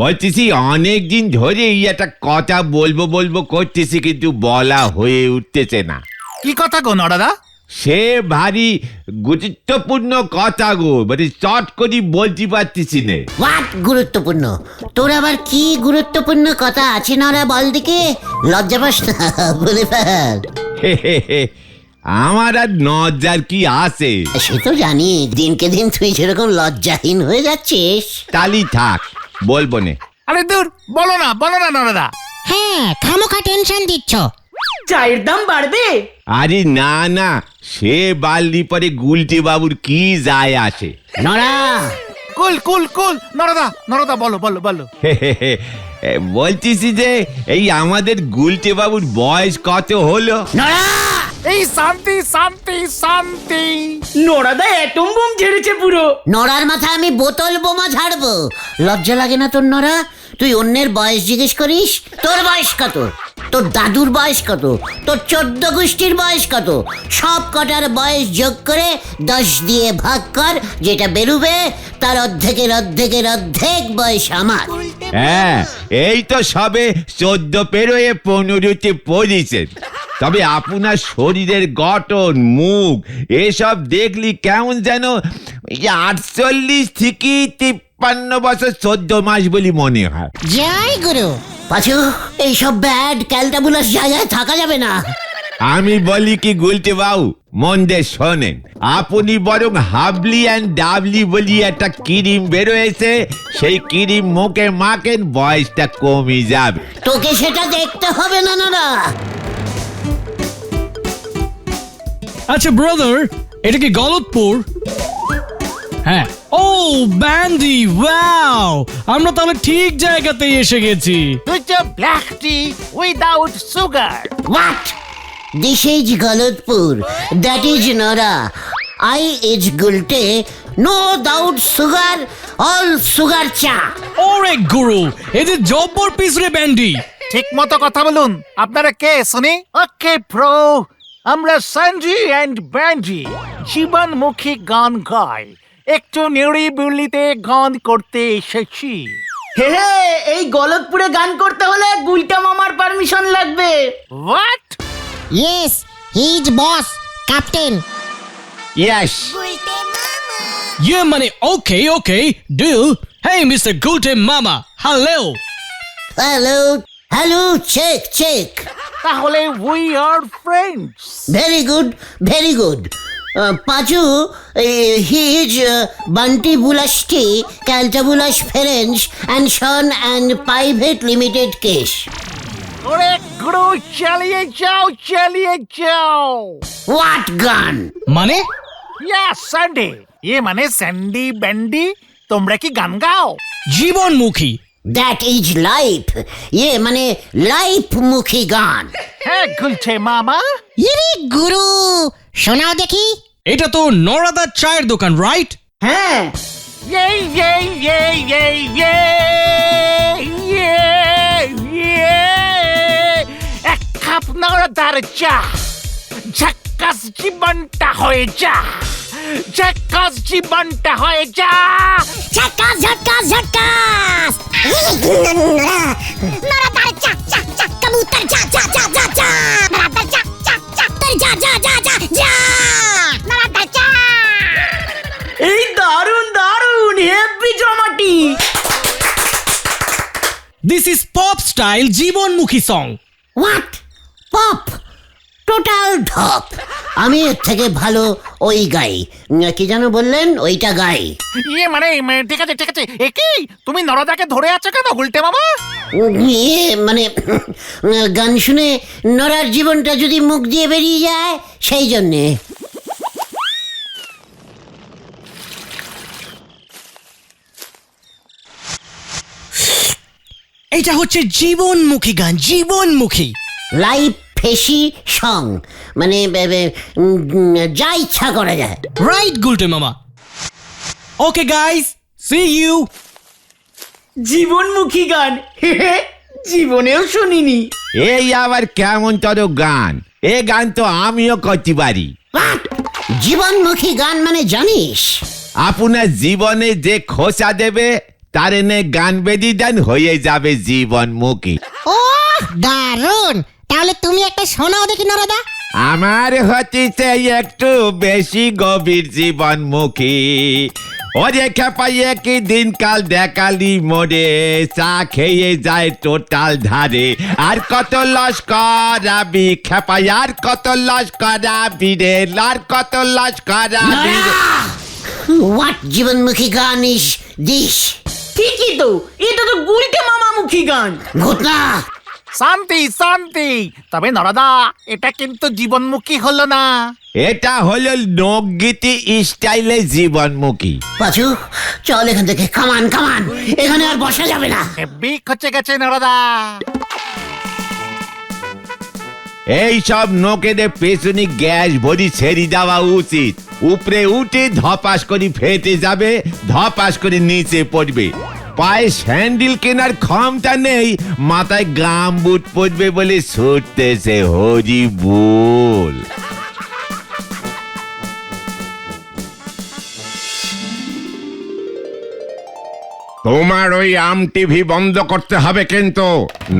বলতেছি অনেকদিন ধরে একটা কথা বলবো বলবো করতেছি, কিন্তু বলা হয়ে উঠতেছে না। কি কথা গো নরাদা? সে ভারী গুরুত্বপূর্ণ কথা গো, মানে চট করে বলতে পারতেছি না। হোয়াট গুরুত্বপূর্ণ? তোর আবার কি গুরুত্বপূর্ণ কথা আছে নরা, বল দিকে। লজ্জা পাস না, বলে ফেল। আমার আর লজ্জার কি আছে? সে তো জানি, দিনকে দিন তুই যেরকম লজ্জাহীন হয়ে যাচ্ছিস। তালি থাক, বলবো না। আরে দূর, বলো না নরাদা। হ্যাঁ, খামোখা টেনশন দিচ্ছ। চায়ের দাম বাড়বে? আরে না না, সে বালদি পরে গুলটি বাবুর কি যায় আসে। নরা, কুল নরাদা বলো। বলতেছি যে এই আমাদের গুলটে বাবুর বয়স কত হলো? নরা! এই শান্তি। নরাদা অ্যাটম বোম ঝেড়েছে পুরো। নরার মাথায় আমি বোতল বোমা ঝাড়বো। লজ্জা লাগে না তোর নরা? তুই অন্যের বয়স জিজ্ঞেস করিস? তোর বয়স কত? তোর দাদুর বয়স কত? তোর 14 গোষ্ঠীর বয়স কত? সব কটার বয়স যোগ করে 10 দিয়ে ভাগ কর, যেটা বেরুবে তার অর্ধেক বয়স আমার। হ্যাঁ, এই তো সবে 14 পেরোয় 15তে পড়েছেন। তবে আপনার শরীরের গঠন, মুখ এসব দেখলি কেমন যেন 48 থেকে 53 বছর 14 মাস বলি মনে হয়। জয় গুরু। পাঁচু, এইসব ব্যাড ক্যালটাবুলাস জায়গায় থাকা যাবে না। আমি বলি কি গুলটে বাবু, মন দিয়ে শোনেন। আপনি বরং হাবলি অ্যান্ড ডাবলি বলি একটা ক্রিম বেরোয়েছে, সেই ক্রিম মুখে মাখেন, বয়সটা কমে যাবে। তোকে সেটা দেখতে হবে না নরা। আচ্ছা ব্রাদার, এটা কি গলতপুর? হ্যাঁ। ও ব্যান্ডি, ওয়াও, আমরা তাহলে ঠিক জায়গাতেই এসে গেছি। Black T without sugar. What? This is Galatpur. That is Nora. I is Gulte. No doubt sugar. All sugar cha. ওরে গুরু, এই যে জব্বর পিস রে ব্যান্ডি। ঠিক মতো কথা বলুন। আপনারা কে শুনি? ওকে প্রো, আমরা সঞ্জি এন্ড ব্যান্ডি জীবনমুখী গান গাই। একটু নিরিবিলিতে গান করতে এসেছি। হে, এই গলতপুরে গান করতে হলে গুলটা মামার পারমিশন লাগবে। What? Yes, he is boss, captain. Yes. ইয়ে মানে ওকে, ডিল। হেই মিস্টার গুলটে মামা, হ্যালো। Hello. Check. তাহলে we are friends. Very good. Pachu, he is Bunty Bulashti, Caltabulash Ferenc and Son and Private Limited case. ওরে গুরু, চালিয়ে যাও। What gun? মানে? Yes Sandy. মানে Sandy bandy, তোমরা কি গান গাও? জীবনমুখী। That is life. মানে life মুখী গান। হ্যাঁ গুলছে মামা। ইরে গুরু, শোনাও দেখি। এটা তো নরাদার চায়ের দোকান, রাইট? হ্যাঁ, এক কাপ নরাদার চা, ঝাক্কাস জীবনটা হয়ে যা। ঝাক্কাস নরাদার চাক কবুতর যা নরাদার চাক যা নরাদার চাক। এই দারুণ হেভি জমাটি। দিস ইজ পপ স্টাইল জীবনমুখী সং। What? Pop? টোটাল ঢপ। আমি এর থেকে ভালো ওই গাই। কি যেন বললেন? ওইটা গাই। মানে ঠিক আছে। একই তুমি নরাদাকে ধরে আছো কেন গুলটে মামা? মানে গান শুনে নরার জীবনটা যদি মুখ দিয়ে বেরিয়ে যায়, সেই জন্যে। এটা হচ্ছে জীবনমুখী গান, জীবনমুখী। লাইফ ফেসি সং, মানে যা ইচ্ছা করা যায়। রাইট গুলটে মামা। Okay guys, see you. জীবনমুখী গান, জীবনেও শুনিনি। এই আবার কেমন তোর গান? এ গান তো আমিও করতে পারি। জীবনমুখী গান মানে জানিস? আপনার জীবনে যে খোঁচা দেবে তার এনে গান বেদি দেন, হয়ে যাবে জীবনমুখী। ও দারুণ! তাহলে তুমি একটা শোনাও দেখি নরদা। আমার হচ্ছে একটু বেশি গভীর জীবনমুখী। ওরে খেপাই একই দিনকাল দেখালি মোড়ে, চা খেয়ে যায় টোটাল ধারে। আর কত লস করাবি খেপাই, আর কত লস করাবি রে, আর কত লস করাবি রে। হোয়াট জীবনমুখী গান ইস দিস? ঠিকই তো, এটা তো গুলটে মামামুখী গান। ঘটনা শান্তি শান্তি। তবে নরদা, এটা কিন্তু জীবনমুখী হলো না। এটা হলো লোকগীতি স্টাইলে জীবনমুখী। পাচু, চল এখান থেকে, কামান কামান, এখানে আর বসা যাবে না। হেব্বি খচে গেছে নরদা। এই সব নোকেদের পেছনে গ্যাস ভরি ছেড়ে দেওয়া উচিত। উপরে উঠে ধপাস করে ফেটে যাবে, ধপাস করে নিচে পড়বে। পায়ে স্যান্ডেল কেনার ক্ষমতা নেই, মাথায় গাম বুট পড়বে বলে ছুটতেছে। হরি বল। তোমার ওই আম টিভি বন্ধ করতে হবে কিন্তু,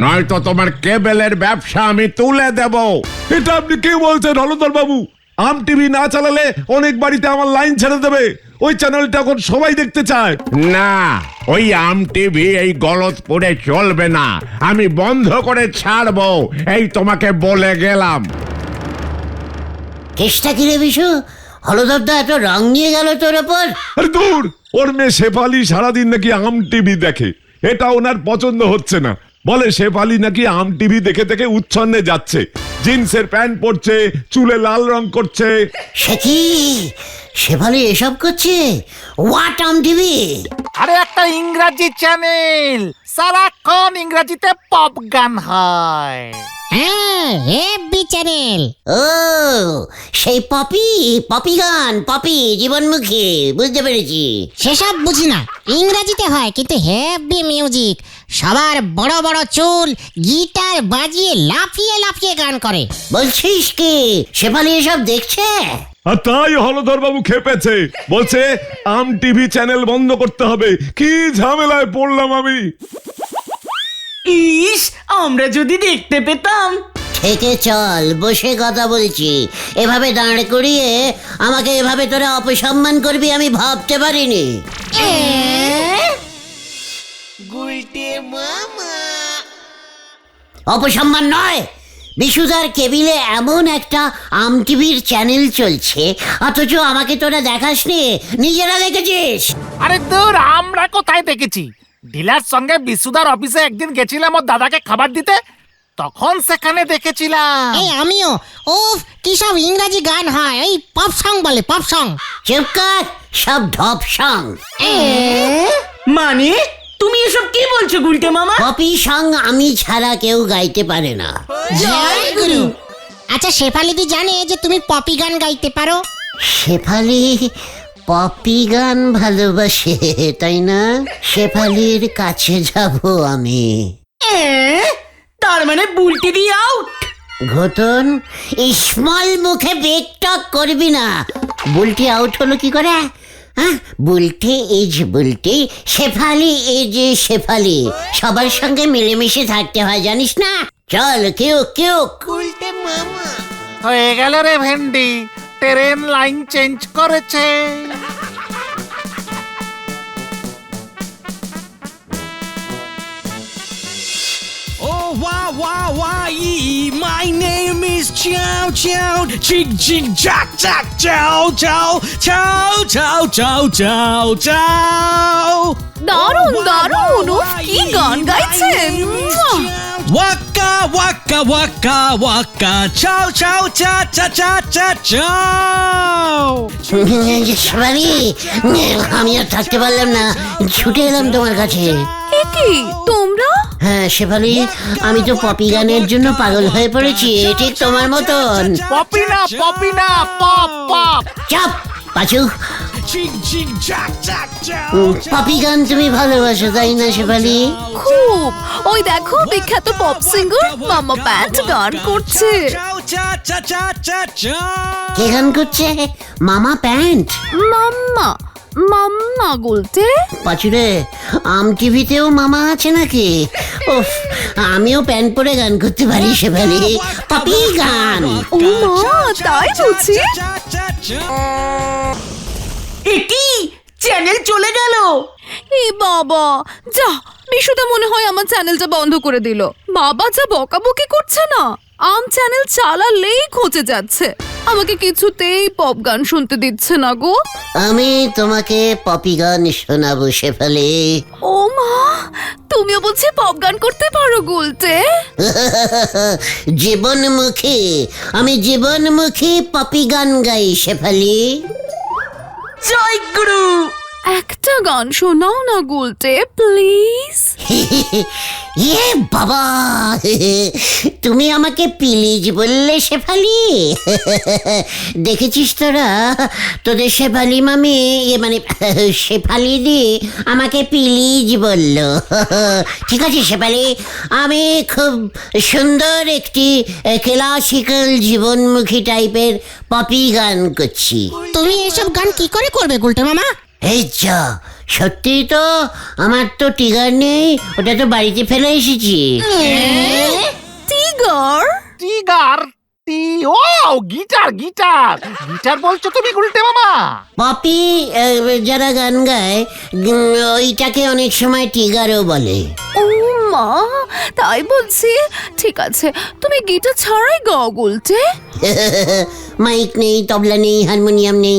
নয়তো তোমার কেবলের ব্যবসা আমি তুলে দেব। এটা আপনি কি বলছেন হলদর বাবু? আম টিভি না চালালে অনেক বাড়িতে আমার লাইন ছেড়ে দেবে। ওই চ্যানেলটা এখন সবাই দেখতে চায়। না, ওই আম টিভি এই গলতপুরে চলবে না, আমি বন্ধ করে ছাড়বো, এই তোমাকে বলে গেলাম। চেষ্টা কি রে বিশু? হলদরদা এত রং নিয়ে গেল তোর ওপর? আরে দূর, ওর মেয়ে শেফালি সারাদিন নাকি আম টিভি দেখে, এটা ওনার পছন্দ হচ্ছে না। বলে শেফালি নাকি আম টিভি দেখে দেখে উচ্ছন্নে যাচ্ছে, জিন্সের প্যান্ট পরছে, চুলে লাল রং করছে। সে কি শেফালি এসব করছে? What am TV? আরে একটা ইংরাজি চ্যানেল, সারাক্ষণ ইংরাজিতে পপ গান হয়। হ্যাঁ, হেব্বি চ্যানেল। ও সেই পপি, পপি গান, পপি জীবনমুখী, বুঝতে পেরেছি। সেসব বুঝি না, ইংরাজিতে হয় কিন্তু হেব্বি মিউজিক। সবার বড় বড় চুল, গিটার বাজিয়ে লাফিয়ে লাফিয়ে গান করে। বলছিস কি শেফালি এসব দেখছে? আর তাই হলধর বাবু খেপেছে, বলছে আম টিভি চ্যানেল বন্ধ করতে হবে। কি ঝামেলায় পড়লাম আমি। ইস, আমরা যদি দেখতে পেতাম। থেকে চল, বসে কথা বলছি। এভাবে দাঁড় করিয়ে আমাকে এভাবে তোরা অপসম্মান করবি আমি ভাবতে পারিনি। অপসম্মান নয়, বিশুদার কেবিলে এমন একটা আম টিভির চ্যানেল চলছে, অথচ আমাকে তোরা দেখাসনি, নিজেরা দেখেছিস। আরে দূর, আমরা কোথায় দেখেছি? ডিলার সঙ্গে বিশুদার অফিসে একদিন গেছিলাম ওর দাদাকে খাবার দিতে, তখন সেখানে দেখেছিলাম। এই আমিও। উফ, কি সব ইংরাজি গান হয়, এই পপ সং বলে, পপ সং। চুপ কর, সব ঢপ সং। মানে তুমি এসব কি বলছো গুলটে মামা? পপি সং আমি ছাড়া কেউ গাইতে পারে না। জয় গুরু। আচ্ছা, শেফালিদি জানে যে তুমি পপি গান গাইতে পারো? শেফালি পপি গান ভালোবাসে, তাই না? শেফালির কাছে যাব আমি। তার মানে বুলটি দি আউট। ঘটন, স্মল মুখে বেগ টক করবি না। বুলটি আউট হলো কি করে? হ্যাঁ, বুলটি ইজ বুলটি, শেফালি ইজ শেফালি। সবার সঙ্গে মিলেমিশে থাকতে হয়, জানিস না? চল কেউ কেউ। হয়ে গেল রে ভেন্ডি, ট্রেন লাইন চেঞ্জ করেছে। Oh, wow, wow, wow, my name is Chow Chow, Chig Chig Jack Jack Chow Chow, Chow Chow Chow Chow Chow. দারুণ দারুণ, উফ কি গান গাইছেন। Waka waka waka waka, chow chow cha cha cha cha chow. Shefali, আমি আর থাকতে পারলাম না, ছুটে এলাম তোমার কাছে। এ কি তোমরা? হ্যাঁ শেফালি, আমি তো পপি গানের জন্য পাগল হয়ে পড়েছি, ঠিক তোমার মতন। পপি না, পপি না, পপ পপ। চাপ পাচু। Chig chig jack jack chow. পপি গান তুমি ভালোবাসো, তাই না শেফালি? খুব। ওই দেখো বিখ্যাত পপ সিঙ্গার মামা প্যান্ট গান করছে। Chow cha cha cha cha chow. কে গান করছে? মামা প্যান্ট? মাম্মা মাম্মা গুলটে? পাচুরে আম টিভিতেও মামা আছে নাকি? উফ, আমিও প্যান্ট পরে গান করতে পারি শেফালি, পপি গান। ও মা, তাই বুঝি? এটি চ্যানেল চলে গেল। এ বাবা, যা বিশুদা মনে হয় আমার চ্যানেলটা বন্ধ করে দিল। বাবা যা বকাবকি করছে না, আম চ্যানেল চালালেই খোঁজে যাচ্ছে। আমাকে কিছুতেই পপ গান শুনতে দিচ্ছে না গো। আমি তোমাকে পপি গান শোনাবো শেফালি। ও মা, তুমিও বলছি পপ গান করতে পারো গুলটে? জীবনমুখী, আমি জীবনমুখী পপি গান গাই শেফালি। জয় গুরু। একটা গান শোনাও না গুলটে প্লিজ। ইয়ে বাবা, তুমি আমাকে প্লিজ বললে শেফালি? দেখেছিস তোরা, তোদের শেফালি মামি মানে শেফালি দি আমাকে প্লিজ বলল। ঠিক আছে শেফালি, আমি খুব সুন্দর একটি ক্লাসিক্যাল জীবনমুখী টাইপের পপি গান করছি। তুমি এসব গান কি করে করবে গুলটে মামা? এই যা, সত্যি তো আমার তো টিগার নেই, ওটা তো বাড়িতে ফেলে এসেছি। টিগার? টিগার? ও গিটার গিটার গিটার বলছো তুমি গুলটে মামা? পপি যারা গান গায় ওইটাকে অনেক সময় টিগারও বলে। ও মা, তাই বলছি। ঠিক আছে, তুমি গিটার ছাড়াই গাও গুলটে। মাইক নেই, তবলা নেই, হারমোনিয়াম নেই,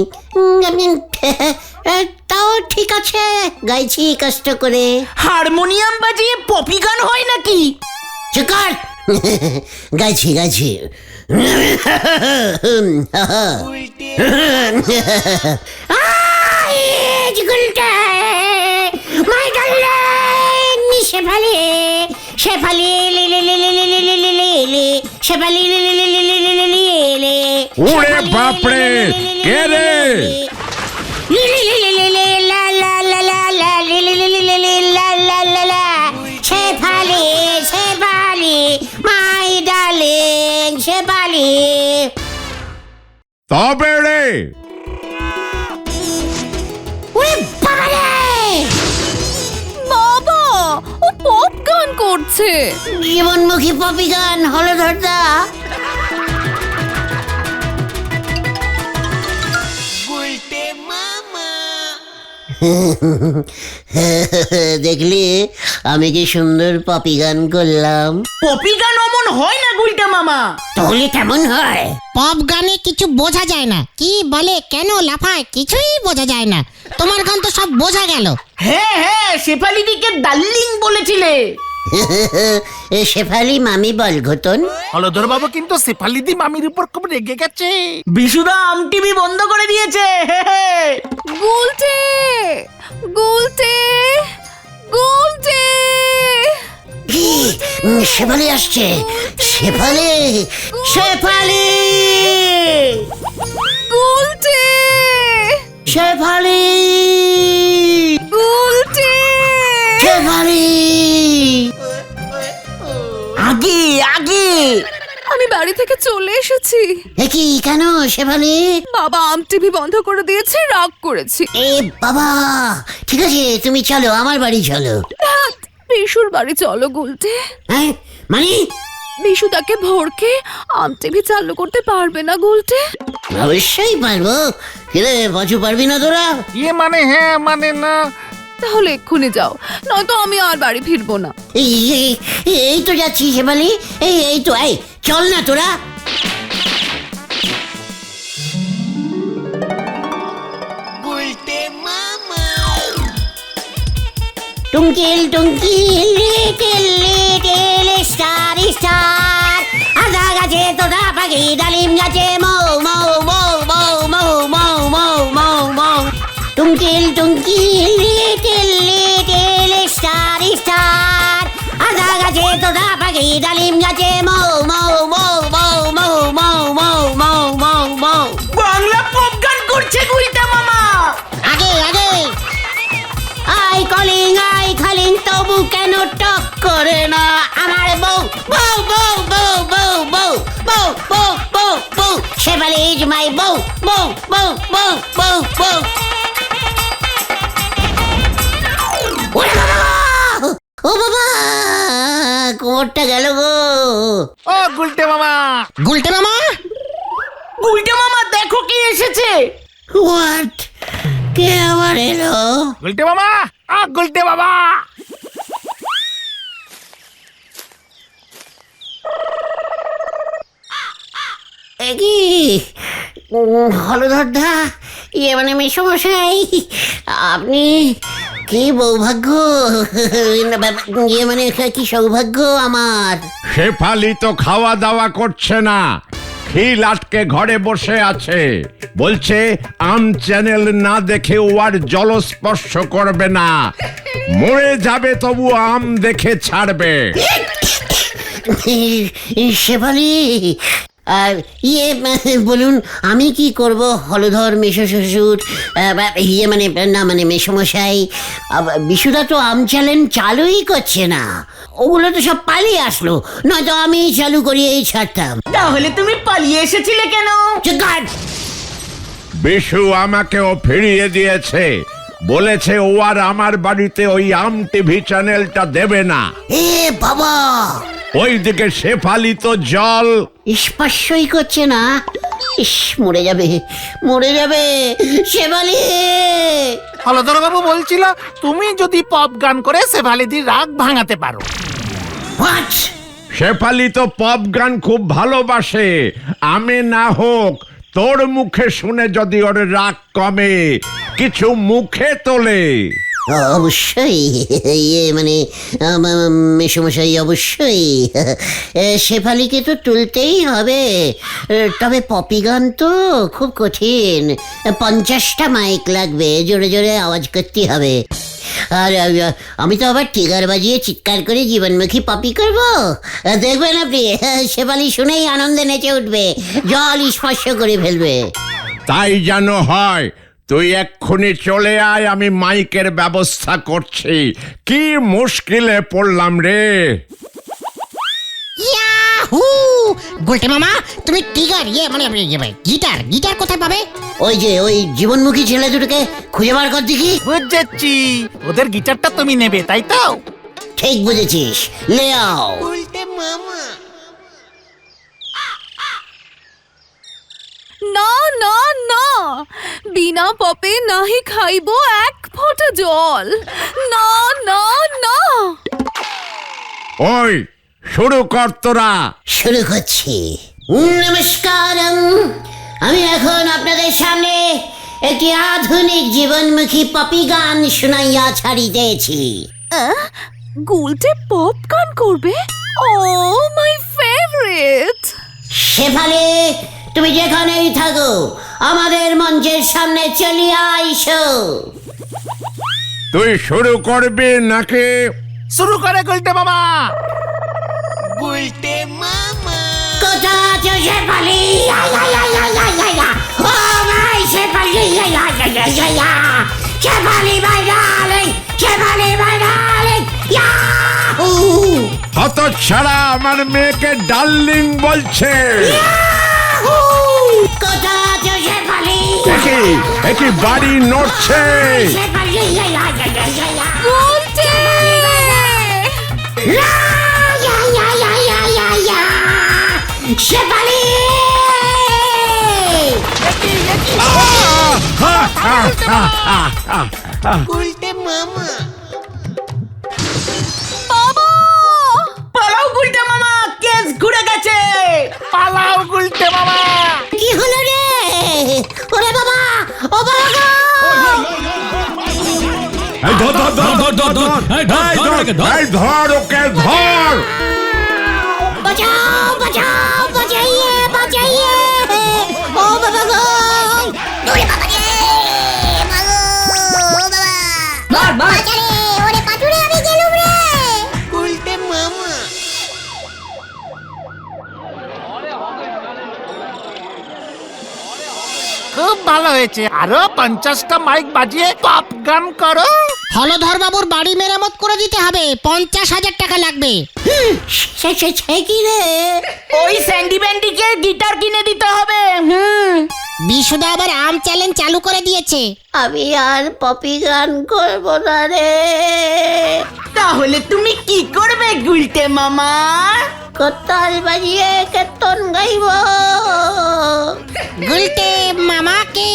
তাও ঠিক আছে, গাইছি কষ্ট করে। হারমোনিয়াম বাজিয়ে পপি গান হয় নাকি? চুকার, গাইছি গাইছি। শেফালি শেফালি শেফালি। ওরে বাপরে, কে রে? Shefali Shefali my darling Shefali. তবে রে, বাবা, ও পপ গান করছে। জীবনমুখী পপি গান হলধরদা। দেখলি আমি কি সুন্দর পপি গান করলাম? পপি গান অমন হয় না গুলটা মামা। তাহলে কেমন হয়? পপ গানে কিছু বোঝা যায় না, কি বলে কেন লাফায় কিছুই বোঝা যায় না। তোমার গান তো সব বোঝা গেল। হ্যাঁ হ্যাঁ, শেফালিদিকে ডার্লিং বলেছিলে। শেফালি মামি বল ঘটন। হলধর বাবু কিন্তু শেফালিদি মামির উপর খুব রেগে গেছে। বিশুদা আম টিভি বন্ধ করে দিয়েছে। গুলটে গুলটে গুলটে। শেফালি আসছে, শেফালি শেফালি গুলটে শেফালি গুলটে। শেফালি। আগে আগে। আমি বাড়ি থেকে চলে এসেছি। কি কেন শেফালি? বাবা আম টিভি বন্ধ করে দিয়েছে, রাগ করেছি। এ বাবা, ঠিক আছে তুমি চলো, আমার বাড়ি চলো। ধ্যাৎ, বিশুর বাড়ি চলো গুলটে। হ্যাঁ মানে? বিশু তাকে ভোরকে আম টিভি চালু করতে পারবে না গুলটে? অবশ্যই পারবো। কিরে বাঁচু, পারবি না তোরা? ইয়ে মানে হ্যাঁ মানে না। তাহলে এক্ষুনি যাও, নয়তো আমি আর বাড়ি ফিরবো না। এই তো যাচ্ছি শেফালি, এই তো, এই চল না তোরা। টুঙ্কিল টুঙ্কিল লিটিল লিটিল স্টার স্টার, আদা গাছে তোরা পাখি, ডালিম গাছে মৌ মৌ মৌ মৌ মৌ মৌ মৌ মৌ মৌ। টুঙ্কিল টুঙ্কিল লিটিল লিটিল স্টার স্টার, আদা গাছে তোরা পাখি, ডালিম গাছে মৌ মৌ মৌ মৌ মৌ মৌ মৌ মৌ মৌ মৌ। বাংলা পপ গান করছে গুলটা মামা। আগে আগে। আই কলিং তবু কেন টক করে না আমার বউ? বউ বউ বউ বউ বউ বউ বউ বউ বউ। শেফালি ইজ মাই বউ, বউ বউ বউ বউ বউ। ওরে বাবা গো! ও বাবা, কোমরটা গেল গো। ও গুলটে মামা, গুলটে মামা গুলটে মামা দেখো কি এসেছে। হোয়াট? কে আবার এলো? গুলটে মামা, গুলটে বাবা। কি হলধরদা, মানে মেসমশাই, আপনি কি বৌভাগ্য, মানে কি সৌভাগ্য আমার। শেফালি তো খাওয়া দাওয়া করছে না, খিল আটকে ঘরে বসে আছে। বলছে আম চ্যানেল না দেখে ও আর জলস্পর্শ করবে না, মরে যাবে তবু আম দেখে ছাড়বে। শেফালি, আর বলুন আমি কি করব হলধর মেশো শ্বশুর, মানে না মানে মেসমশাই, বিশুদা তো আম চ্যালেঞ্জ চালুই করছে না, ওগুলো তো সব পালিয়ে আসলো, নয়তো আমি চালু করিয়েই ছাড়তাম। তাহলে তুমি পালিয়ে এসেছিলে কেন? বিশু আমাকেও ফিরিয়ে দিয়েছে, বলেছে ও আর আমার বাড়িতে ওই আম টিভি চ্যানেলটা দেবে না। এ বাবা, ওইদিকে শেফালি তো জল স্পর্শই করছে না। ইস, মরে যাবে, মরে যাবে শেফালি। হলধর বাবু বলছিল তুমি যদি পপ গান করে শেফালিদির রাগ ভাঙাতে পারো। হোয়াট? শেফালি তো পপ গান খুব ভালোবাসে, আমি না হোক তোর মুখে শুনে যদি ওর রাগ কমে, কিছু মুখে তোলে। অবশ্যই, মানে মেসমশাই অবশ্যই শেফালিকে তো তুলতেই হবে, তবে পপি গান তো খুব কঠিন, 50টা মাইক লাগবে, জোরে জোরে আওয়াজ করতে হবে। আর আমি তো আবার টিগার বাজিয়ে চিৎকার করে জীবনমুখী পপি করব, দেখবেন আপনি শেফালি শুনেই আনন্দে নেচে উঠবে, জল স্পর্শ করে ফেলবে। তাই যেন হয়, তুই এক্ষুনি চলে আয়, আমি মাইকের ব্যবস্থা করছি। কি মুশকিলে পড়লাম রে। ইয়াহু! গুলটে মামা, তুমি টিগার মানে গিটার গিটার কোথায় পাবে? ওই যে ওই জীবনমুখী ছেলে দুটোকে খুঁজে বার কর দেখি। বুঝেছি, ওদের গিটারটা তুমি নেবে তাই তো? ঠিক বুঝেছিস, লে আও। না না না, বিনা পপে নাহি খাইবো এক ফোঁটা জল। না না না। ওই শুরু কর তোরা। শুরু করছি। নমস্কার, আমি এখন আপনাদের সামনে একটি আধুনিক জীবনমুখী পপি গান শুনাইয়া ছাড়িতেছি। গুলটে পপ গান করবে? ও মাই ফেভারিট। শেফালি, তুমি যেখানেই থাকো আমাদের মঞ্চের সামনে চলিয়া আইসো। তুই শুরু করবি নাকি? শুরু করে গুলটে মামা। কোথা আছো শেফালি? ও ভাই শেফালি, শেফালি ভাই ডার্লিং, শেফালি ভাই ডার্লিং, ইয়াহু! হত ছাড়া আমার মেয়েকে ডার্লিং বলছে। কোথা আছো শেফালি? একই বাড়ি নড়ছে। শেফালি, গুলটে! শেফালি! বাবা! পালাও গুলটে মামা, কেস ঘুরে গেছে। পালাও গুলটে মামা। কি হলো রে? ওরে বাবা, ও বাবা গো! এই ধর ধর ধর ধর ধর ধর এই ধর ওকে ধর। বাঁচাও, বাঁচাও, বাঁচাইয়ে, বাঁচাইয়ে! ও বাবা গো! ওরে বাবা রে! মাগো, ও বাবা! বাঁচা রে! ওরে পাটুরে, আমি গেলুম রে! খুব ভালো হয়েছে, আরো 50টা মাইক বাজিয়ে পপ গান করো। হলধর বাবুর বাড়ি মেরামত করে দিতে হবে, 50,000 টাকা লাগবে। সে কি রে? ওই স্যান্ডি ব্যান্ডিকে গিটার কিনে দিতে হবে। বিশুদা আবার আম চ্যালেঞ্জ চালু করে দিয়েছে। আমি আর পপি গান করবো না রে। তাহলে তুমি কি করবে গুলটে মামা? কোতাল বাজিয়ে কীর্তন গাইব। গুলটে মামাকে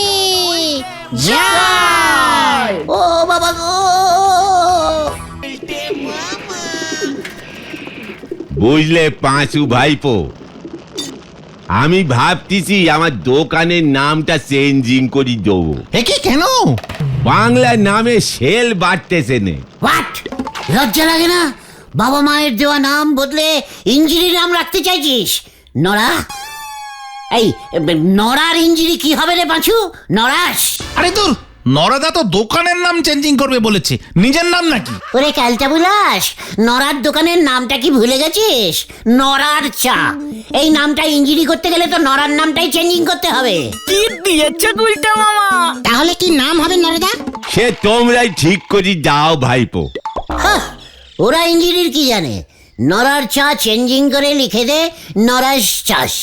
জয়। ও বাবা গো, বুঝলে পাঁচু ভাইপো, আমি ভাবতেছি আমার দোকানের নামটা চেঞ্জিং করে দেবো। একে কেন? বাংলা নামে সেল বাড়তেছে নে। হোয়াট? লজ্জা লাগে না? বাবা মায়ের দেওয়া নাম বদলে ইঞ্জিরি নাম রাখতে চাইছিস? নড়া? এই নড়ার ইঞ্জিরি কি হবে রে পাঁচু? নড়াস? আরে দূর, নরাদা তো দোকানের নাম চেঞ্জিং করবে বলেছে, নিজের নাম নাকি? ওরে ক্যালটা বুলাস, নড়ার দোকানের নামটা কি ভুলে গেছিস? নড়ার চা। এই নামটা ইঞ্জিরি করতে গেলে তো নড়ার নামটাই চেঞ্জিং করতে হবে। কি দিয়েছে গুলটে মামা? তাহলে কি নাম হবে নরদা? সে তোমরাই ঠিক করে দাও ভাইপো। হাহ, ওরা ইঞ্জিনিয়ার কি জানে? নড়ার চা চেঞ্জিং করে লিখে দে নরাস চাষ।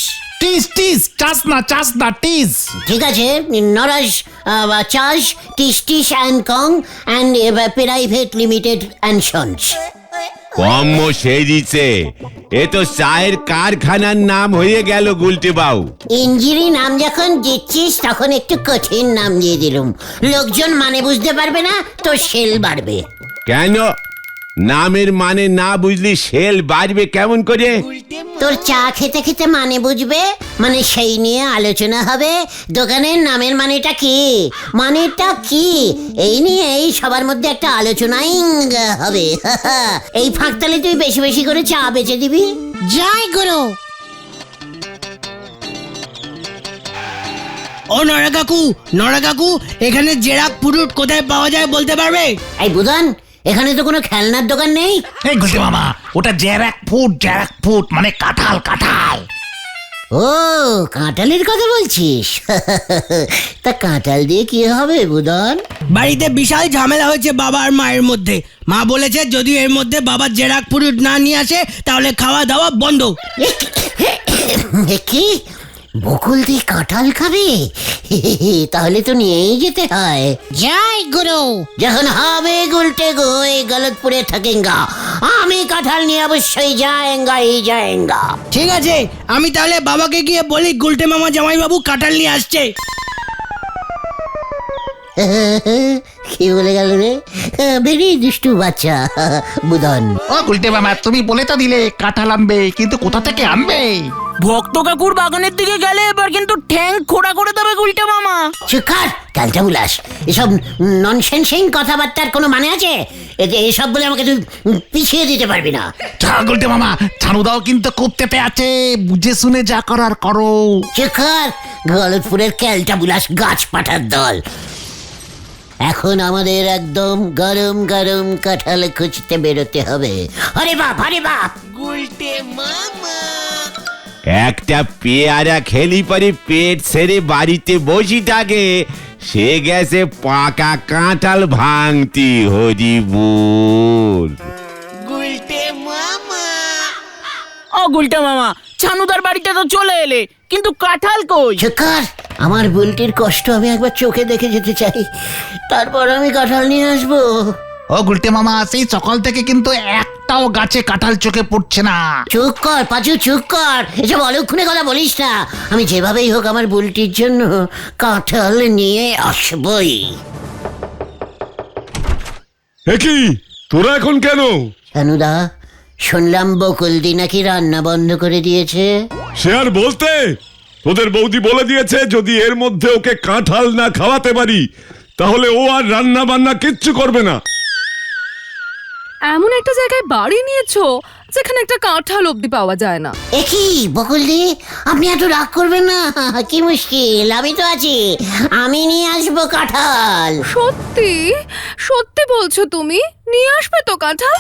টিস টিস, চাস না টিস। ঠিক আছে, নরাস চাষ টিস টিস অ্যান্ড কং and private limited and sons. কম সেরিছে, এ তো চায়ের কারখানার নাম হয়ে গেল গুলটে বাউ। ইঞ্জিরি নাম যখন দিচ্ছিস তখন একটু কঠিন নাম দিয়ে দিলুম। লোকজন মানে বুঝতে পারবে না, তো সেল বাড়বে। কেন? নামের মানে না বুঝলি সেল বাড়বে কেমন করে? তোর চা খেতে খেতে মানে বুঝবে, মানে সেই নিয়ে আলোচনা হবে। দোকানের নামের মানেটা কি, মানেটা কি, এই নিয়ে এই সবার মধ্যে একটা আলোচনাই হবে। এই ফাঁকতালে তুই বেশি বেশি করে চা বেচে দিবি। জয় গুরু। ও নরা কাকু, এখানে জেরাক ফ্রুট কোথায় পাওয়া যায় বলতে পারবে? এই বুধন, এখানে তো কোনো খেলনার দোকান নেই। এই গুলটে মামা, ওটা জ্যারাক ফুট মানে কাঁঠাল। ও, কাঁঠালের কথা বলছিস? তা কাঁঠাল দিয়ে কি হবে বুধন? বাড়িতে বিশাল ঝামেলা হয়েছে বাবা আর মায়ের মধ্যে। মা বলেছে যদি এর মধ্যে বাবা জেরাক ফ্রুট না নিয়ে আসে তাহলে খাওয়া দাওয়া বন্ধ। কি বকুল দিয়ে কাঁঠাল খাবে? তাহলে তো নিয়েই যেতে হয়। জয় গুরু। যখন হবে গুলটে গো এই গলতপুরে থাকেঙ্গা, আমি কাঁঠাল নিয়ে অবশ্যই যায়েঙ্গা। ঠিক আছে, আমি তাহলে বাবাকে গিয়ে বলি গুলটে মামা জামাইবাবু কাঁঠাল নিয়ে আসছে। কি বলে গেল রে? বেরি দুষ্টু বাচ্চা বুধন। ও গুলটে মামা, তুমি বলে তো দিলে কাঁঠাল আনবে, কিন্তু কোথা থেকে আনবে? ভক্ত কাকুর বাগানের দিকে গেলে এবার কিন্তু ঠ্যাং খোড়া করে দেবে গুলটে মামা। চুকার ক্যালটা বুলাস, এসব ননসেন্সিং কথাবার্তার কোনো মানে আছে? এসব বলে আমাকে তুই পিছিয়ে দিতে পারবি না। গুলটে মামা, ছানুদাও কিন্তু খুব তেতে আছে, বুঝে শুনে যা করার করো। চুকার গলতপুরের ক্যালটা বুলাস গাছ পাঠার দল। এখন আমাদের একদম গরম গরম কাঁঠাল খুঁজতে বেরোতে হবে। আরে বাপ, আরে বাপ। একটা পেয়ারা খেলি পরে পেট সেরে বাড়িতে বসি থাকে, সে গেছে পাকা কাঁঠাল ভাঙতি। হরি বল। ও গুলটে মামা, ছানুদার বাড়িতে তো চলে এলে, কিন্তু কাঁঠাল কই? চুকার, আমার বুলটির কষ্ট আমি একবার চোখে দেখে যেতে চাই, তারপর আমি কাঁঠাল নিয়ে আসবো। ও গুলটে মামা, সেই সকাল থেকে কিন্তু একটাও গাছে কাঁঠাল চোখে পড়ছে না। চুপ কর পাঁচু, চুপ কর, এসব অলক্ষণে কথা বলিস না। আমি যেভাবেই হোক আমার বুলটির জন্য কাঁঠাল নিয়ে আসবই। কি তোরা এখন কেন? ছানুদা, শুনলাম বকুলদি নাকি রান্না বন্ধ করে দিয়েছে। সে আর বলতে, তোদের বৌদি বলে দিয়েছে যদি এর মধ্যে ওকে কাঁঠাল না খাওয়াতে পারি তাহলে ও আর রান্না বান্না কিচ্ছু করবে না। এমন একটা জায়গায় বাড়ি নিয়েছো যেখানে একটা কাঁঠাল অব্দি পাওয়া যায় না। একই বকুলদি, আপনি এত রাগ করবেন না, কি মুশকিল, আমি তো আছি, আমি নিয়ে আসবো কাঁঠাল। সত্যি সত্যি বলছো তুমি? নিয়ে আসবে তো কাঁঠাল?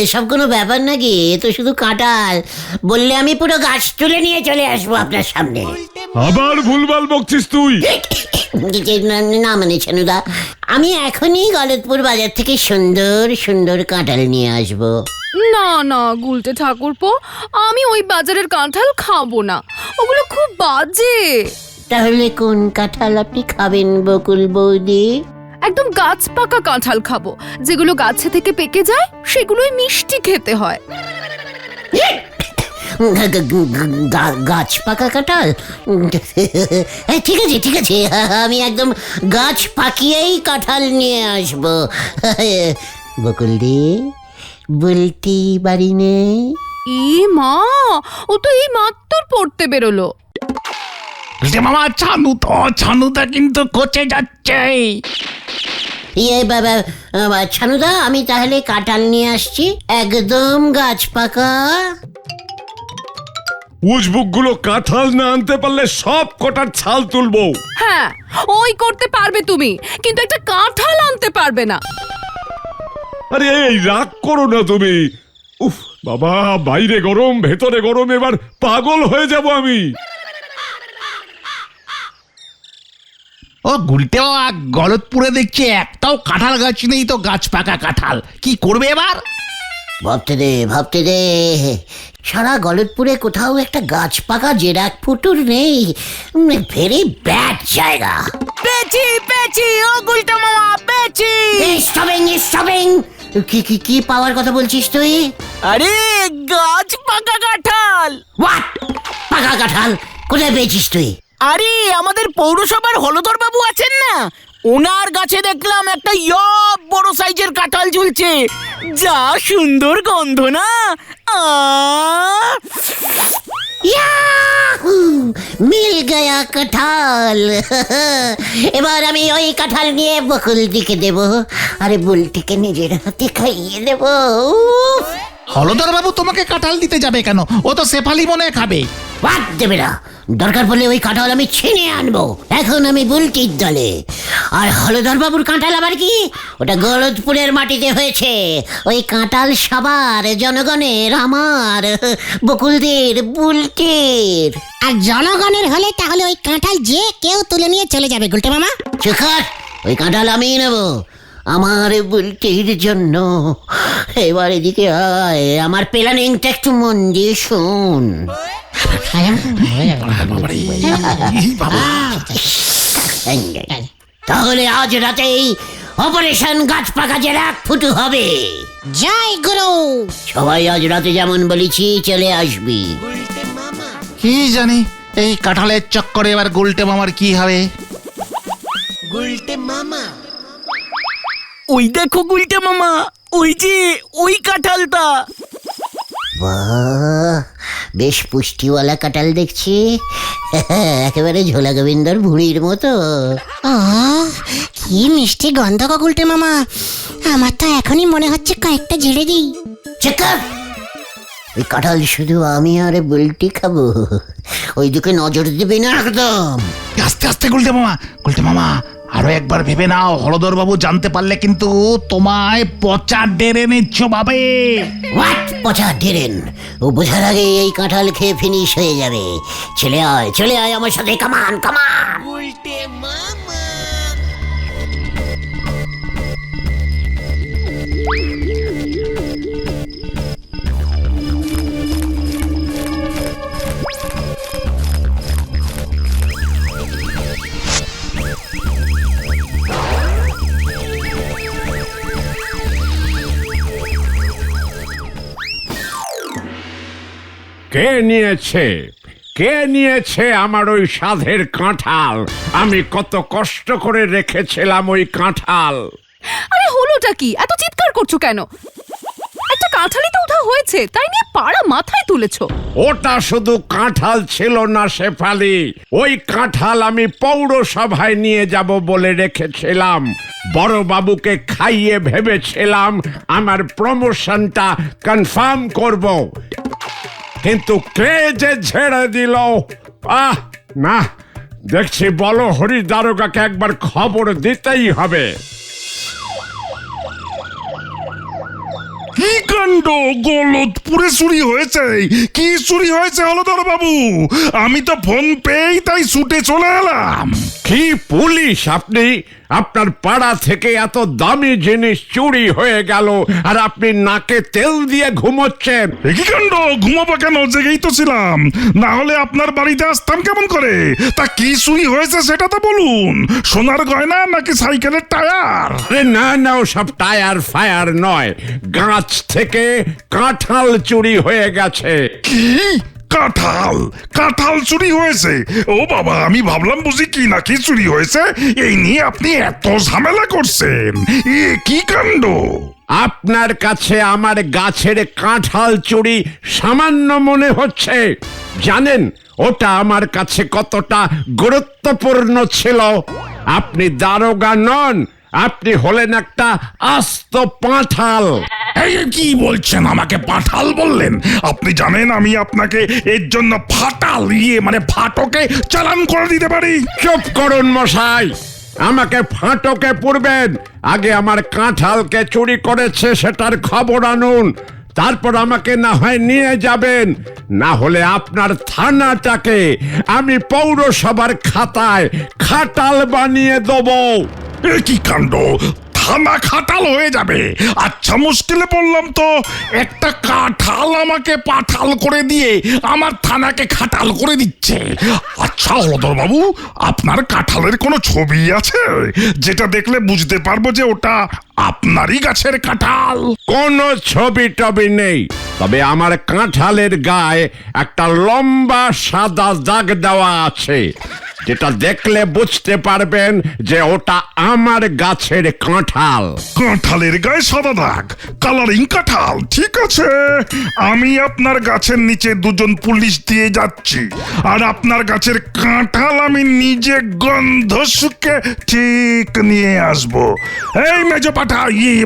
এসব কোনো ব্যাপার নাকি? এ তো শুধু কাঁঠাল, বললে আমি পুরো গাছ তুলে নিয়ে চলে আসবো আপনার সামনে। আবার ভুলভাল বকছিস তুই। না মানে ছানুদা, আমি এখনই গলতপুর বাজার থেকে সুন্দর সুন্দর কাঁঠাল নিয়ে আসবো। না না গুলটে ঠাকুরপো, আমি ওই বাজারের কাঁঠাল খাবো না, ওগুলো খুব বাজে। তাহলে কোন কাঁঠাল আপনি খাবেন বকুল বৌদি? একদম গাছ পাকা কাঁঠাল খাবো, যেগুলো গাছে থেকে পেকে যায় সেগুলোই মিষ্টি খেতে হয়। গাছ পাকা কাঁঠাল? ঠিক আছে ঠিক আছে, আমি একদম গাছ পাকিয়েই কাঁঠাল নিয়ে আসবো। বকুলদি, বলতি বাড়ি নেই? ই মা, ও তো এই মাত্র পড়তে বেরোলো। মামা ছানুদা কিন্তু কোচে যাচ্ছে। বাবা ছানুদা, আমি তাহলে কাঁঠাল নিয়ে আসছি, একদম গাছ পাকা। উজবুক গুলো কাঁঠাল না আনতে পারলে সব কটার ছাল তুলবো। হ্যাঁ, ওই করতে পারবে তুমি, কিন্তু একটা কাঁঠাল আনতে পারবে না। আরে এই রাগ করো না তুমি। উফ বাবা, বাইরে গরম ভেতরে গরম, এবার পাগল হয়ে যাব আমি। ও গুলটে বাবা, গলতপুরে দেখছি একটাও কাঁঠাল গাছ নেই, তো গাছ পাকা কাঁঠাল কি করবে এবার? ভাবতে দে, সারা গলতপুরে কোথাও একটা গাছ পাকা জেরাক ফুটুর নেই। ভেরি ব্যাড জায়গা। পেয়েছি ও গুলটা মামা, পেয়েছি। স্টপিং। কি পাওয়ার কথা বলছিস তুই? আরে গাছ পাকা কাঁঠাল। হোয়াট? পাকা কাঁঠাল কোথায় পেয়েছিস তুই? আরে আমাদের পৌরসভার হলদর বাবু আছেন না, ওনার গাছে দেখলাম একটা বড় সাইজের কাঁঠাল ঝুলছে। যা সুন্দর গন্ধ না! মিল গয়া কাঁঠাল। এবার আমি ওই কাঁঠাল নিয়ে বকুলদিকে দেব, আরে বুলটিকে নিজের হাতে খাইয়ে দেব। হলদর বাবু তোমাকে কাঁঠাল দিতে যাবে কেন? ও তো শেফালি মনে খাবে। বাদ দেবে না, দরকার পড়লে ওই কাঁঠাল আমি ছিনিয়ে আনবো। এখন আমি বুলটির দলে। আর হলধর বাবুর কাঁঠাল আবার কি? ওটা গলতপুরের মাটিতে হয়েছে। ওই কাঁঠাল সবার, জনগণের, আমার, বকুলদের, বুলটির। আর জনগণের হলে তাহলে ওই কাঁঠাল যে কেউ তুলে নিয়ে চলে যাবে গুলটে মামা। চুকার, ওই কাঁঠাল আমিই নেব, আমার বুলটির জন্য। এবার এদিকে আয়, আমার প্ল্যানিংটা একটু মন দিয়ে শোন। তাহলে আজ রাতেই অপারেশন গাছ পাকা জেরাক ফুটু হবে। জয় গুরু। সবাই আজ রাতে যেমন বলেছি চলে আসবি। কি জানি এই কাঁঠালের চক্করে এবার গুলটে মামার কি হবে। ওই দেখো গুলটা মামা, ওই যে ওই কাঁঠালটা। বাহ, বেশ পুষ্টিওয়ালা কাঁঠাল দেখছি। একেবারে ঝোলা গোবিন্দর ভুঁড়ির মতো। কি মিষ্টি গন্ধ গো গুলটে মামা, আমার তো এখনই মনে হচ্ছে কয়েকটা ঝেড়ে দিই। চেকার, ওই কাঁঠাল শুধু আমি আর বুলটি খাবো, ওই দিকে নজর দিবি না একদম। আস্তে আস্তে গুলটে মামা আরো একবার ভেবে নাও, হলদর বাবু জানতে পারলে কিন্তু তোমায় পচা ডেরে নিচ্ছ ভাবে। হোয়াট পচা ডেরেন? ও বোঝার আগে এই কাঁঠাল খেয়ে ফিনিশ হয়ে যাবে। চলে আয় আমার সাথে, কামান। কে নিয়েছে আমার ওই সাধের কাঁঠাল? আমি কত কষ্ট করে রেখেছিলাম ওই কাঁঠাল। আরে হলোটা কি, এত চিৎকার করছো কেন? একটা কাঁঠালই তো উঠা হয়েছে, তাই নিয়ে পাড়া মাথায় তুলেছো। ওটা শুধু কাঁঠাল ছিল না শেফালি, ওই কাঁঠাল আমি পৌরসভায় নিয়ে যাব বলে রেখেছিলাম। বড় বাবুকে খাইয়ে ভেবেছিলাম আমার প্রমোশনটা কনফার্ম করব, কিন্তু কে যে ছেড়ে দিল। না, দেখছি বলো হরি দারোগাকে একবার খবর দিতেই হবে। কি কাণ্ড! গলতপুরে চুরি হয়েছে? কি চুরি হয়েছে হলধর বাবু? আমি তো ফোন পেয়েই তাই ছুটে চলে এলাম। কি পুলিশ আপনি? আপনার পাড়া থেকে এত দামি জিনিস চুরি হয়ে গেল আর আপনি নাকে তেল দিয়ে ঘুমোচ্ছেন। কি কাণ্ড, ঘুমাবো কেন? জেগেই তো ছিলাম, না হলে আপনার বাড়িতে আসতাম কেমন করে? তা কি চুরি হয়েছে সেটা তো বলুন। সোনার গয়না নাকি সাইকেলের টায়ার? আরে না না, সব টায়ার ফায়ার নয়, গাছ থেকে কাঁঠাল চুরি হয়ে গেছে। কি কাঁঠাল? কাঁঠাল চুরি হয়েছে? ও বাবা, আমি ভাবলাম বুঝি কি নাকি চুরি হয়েছে, এই নিয়ে আপনি এত ঝামেলা করছেন। এ কি কাণ্ড! আপনার কাছে আমার গাছের কাঁঠাল চুরি সামান্য মনে হচ্ছে? জানেন ওটা আমার কাছে কতটা গুরুত্বপূর্ণ ছিল? আপনি দারোগা নন, আপনি হলেন একটা আস্ত পাঁঠাল। এই কি বলছেন? আমাকে পাঁঠাল বললেন? আপনি জানেন আমি আপনাকে এর জন্য ফাটাল মানে ফাটকে চালান করে দিতে পারি। চুপ করুন মশাই, আমাকে ফাটকে পুরবেন, আগে আমার কাঁঠালকে চুরি করেছে সেটার খবর আনুন, তারপর আমাকে না হয় নিয়ে যাবেন, না হলে আপনার থানাটাকে আমি পৌরসভার খাতায় খাটাল বানিয়ে দেবো। এ কি কাণ্ড, থানা খাটাল হয়ে যাবে? আচ্ছা, মুশকিলে পড়লাম তো। একটা কাঁঠাল আমাকে পাঠাল করে দিয়ে আমার থানাকে খাটাল করে দিচ্ছে। আচ্ছা হলদর বাবু, আপনার কাঁঠালের কোনো ছবি আছে যেটা দেখলে বুঝতে পারবো যে ওটা আপনারই গাছের কাঁঠাল? কোনো ছবি টবি নেই, তবে আমার কাঁঠালের গায়ে একটা লম্বা সাদা দাগ দেওয়া আছে, যেটা দেখলে বুঝতে পারবেন যে ওটা আমার গাছের কাঁঠাল। কাঁঠালের গায়ে সাদা দাগ, কালারিং কাঁঠাল। ঠিক আছে, আমি আপনার গাছের নিচে দুজন পুলিশ দিয়ে যাচ্ছি, আর আপনার গাছের কাঁঠাল আমি নিজে গন্ধ শুকে ঠিক নিয়ে আসব। এই মেজ পাঠা,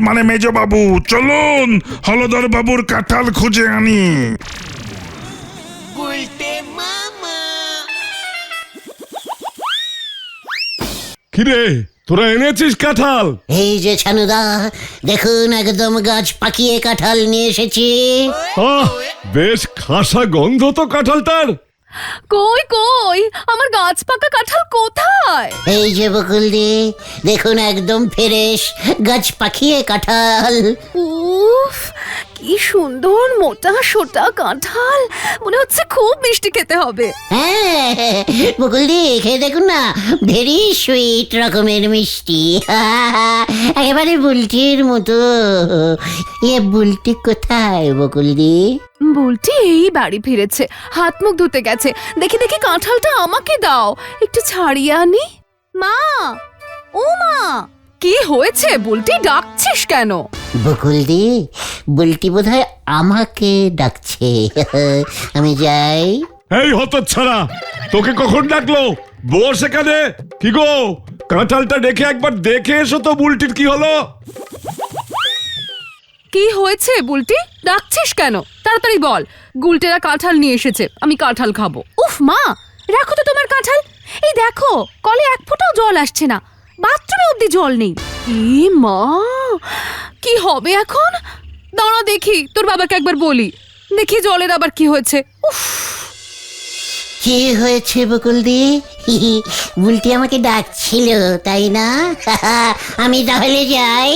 মানে মেজ বাবু, চলুন হলদর বাবুর কাঁঠাল খুঁজে আনি। কিরে, তোরা এনেছিস কাঁঠাল? এই যে ছানুদা, দেখুন একদম গাছ পাকিয়ে কাঁঠাল নিয়ে এসেছি। আহ, বেশ খাসা গন্ধ তো কাঁঠালটার। কই কই আমার গাছ পাকা কাঁঠাল কোথায়? এই যে বকুলদি, দেখুন একদম ফ্রেশ গাছ পাকিয়ে কাঁঠাল। উফ, কি সুন্দর মোটা সোটা কাঁঠাল, মনে হচ্ছে খুব মিষ্টি খেতে হবে। হ্যাঁ বকুলদি, খেয়ে দেখুন না, ভেরি সুইট রকমের মিষ্টি, একেবারে বুলটির মতো। বুলটি কোথায় বকুলদি? বুলটি এই বাড়ি ফিরেছে, হাত মুখ ধুতে গেছে। দেখি দেখি কাঁঠালটা আমাকে দাও, একটু ছাড়িয়ে আনি। মা, ও মা, কি হয়েছে? বুলটি ডাকছিস কেন? বকুলদি, বুলটি বোধহয় আমাকে ডাকছে, আমি যাই। এই হতচ্ছাড়া, তোকে কখন ডাকলো? বস এখানে। কি গো, কাঁঠালটা রেখে একবার দেখে এসো তো বুলটির কি হলো। কি হয়েছে বুলটি? ডাকছিস কেন? তাড়াতাড়ি বল। গুলটেরা কাঁঠাল নিয়ে এসেছে, আমি কাঁঠাল খাবো। উফ মা, রাখো তো তোমার কাঁঠাল। এই দেখো, কলে এক ফোঁটাও জল আসছে না, বাথরুমে অব্দি জল নেই। এ মা, কি হবে এখন? দাঁড়া দেখি, তোর বাবাকে একবার বলি, দেখি জলের আবার কি হয়েছে। উফ, কি হয়েছে বকুলদি? বুলটি আমাকে ডাকছিল তাই না? আমি তাহলে যাই।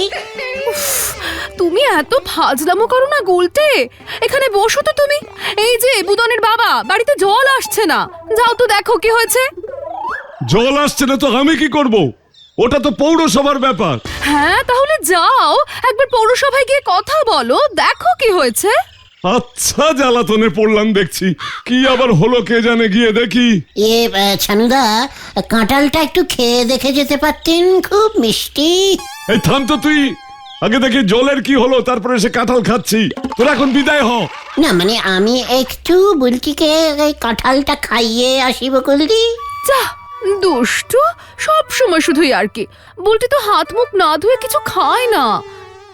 তুমি এত ফাজলামো করো না গুলটে, এখানে বসো তো তুমি। এই যে বুদনের বাবা, বাড়িতে জল আসছে না, যাও তো দেখো কি হয়েছে। জল আসছে না তো আমি কি করব? ওটা তো পৌরসভার ব্যাপার। হ্যাঁ, তাহলে যাও একবার পৌরসভায় গিয়ে কথা বলো, দেখো কি হয়েছে। আচ্ছা, জ্বালাতনে পড়লাম দেখছি। কি আবার হলো কে জানে, গিয়ে দেখি। ছানুদা, কাঁঠালটা একটু খেয়ে দেখে যেতে পারতেন, খুব মিষ্টি। এই থাম তো তুই, আগে দেখি জলের কি হলো, তারপরে সে কাঁঠাল খাচ্ছি। তোর এখন বিদায় হ। না মানে আমি একটু বুলটিকে কাঁঠালটা খাইয়ে আসি বকুলদি। যা দুষ্টু, সব সময় শুধুই আর কি। বলতে তো হাত মুখ না ধুয়ে কিছু খায় না।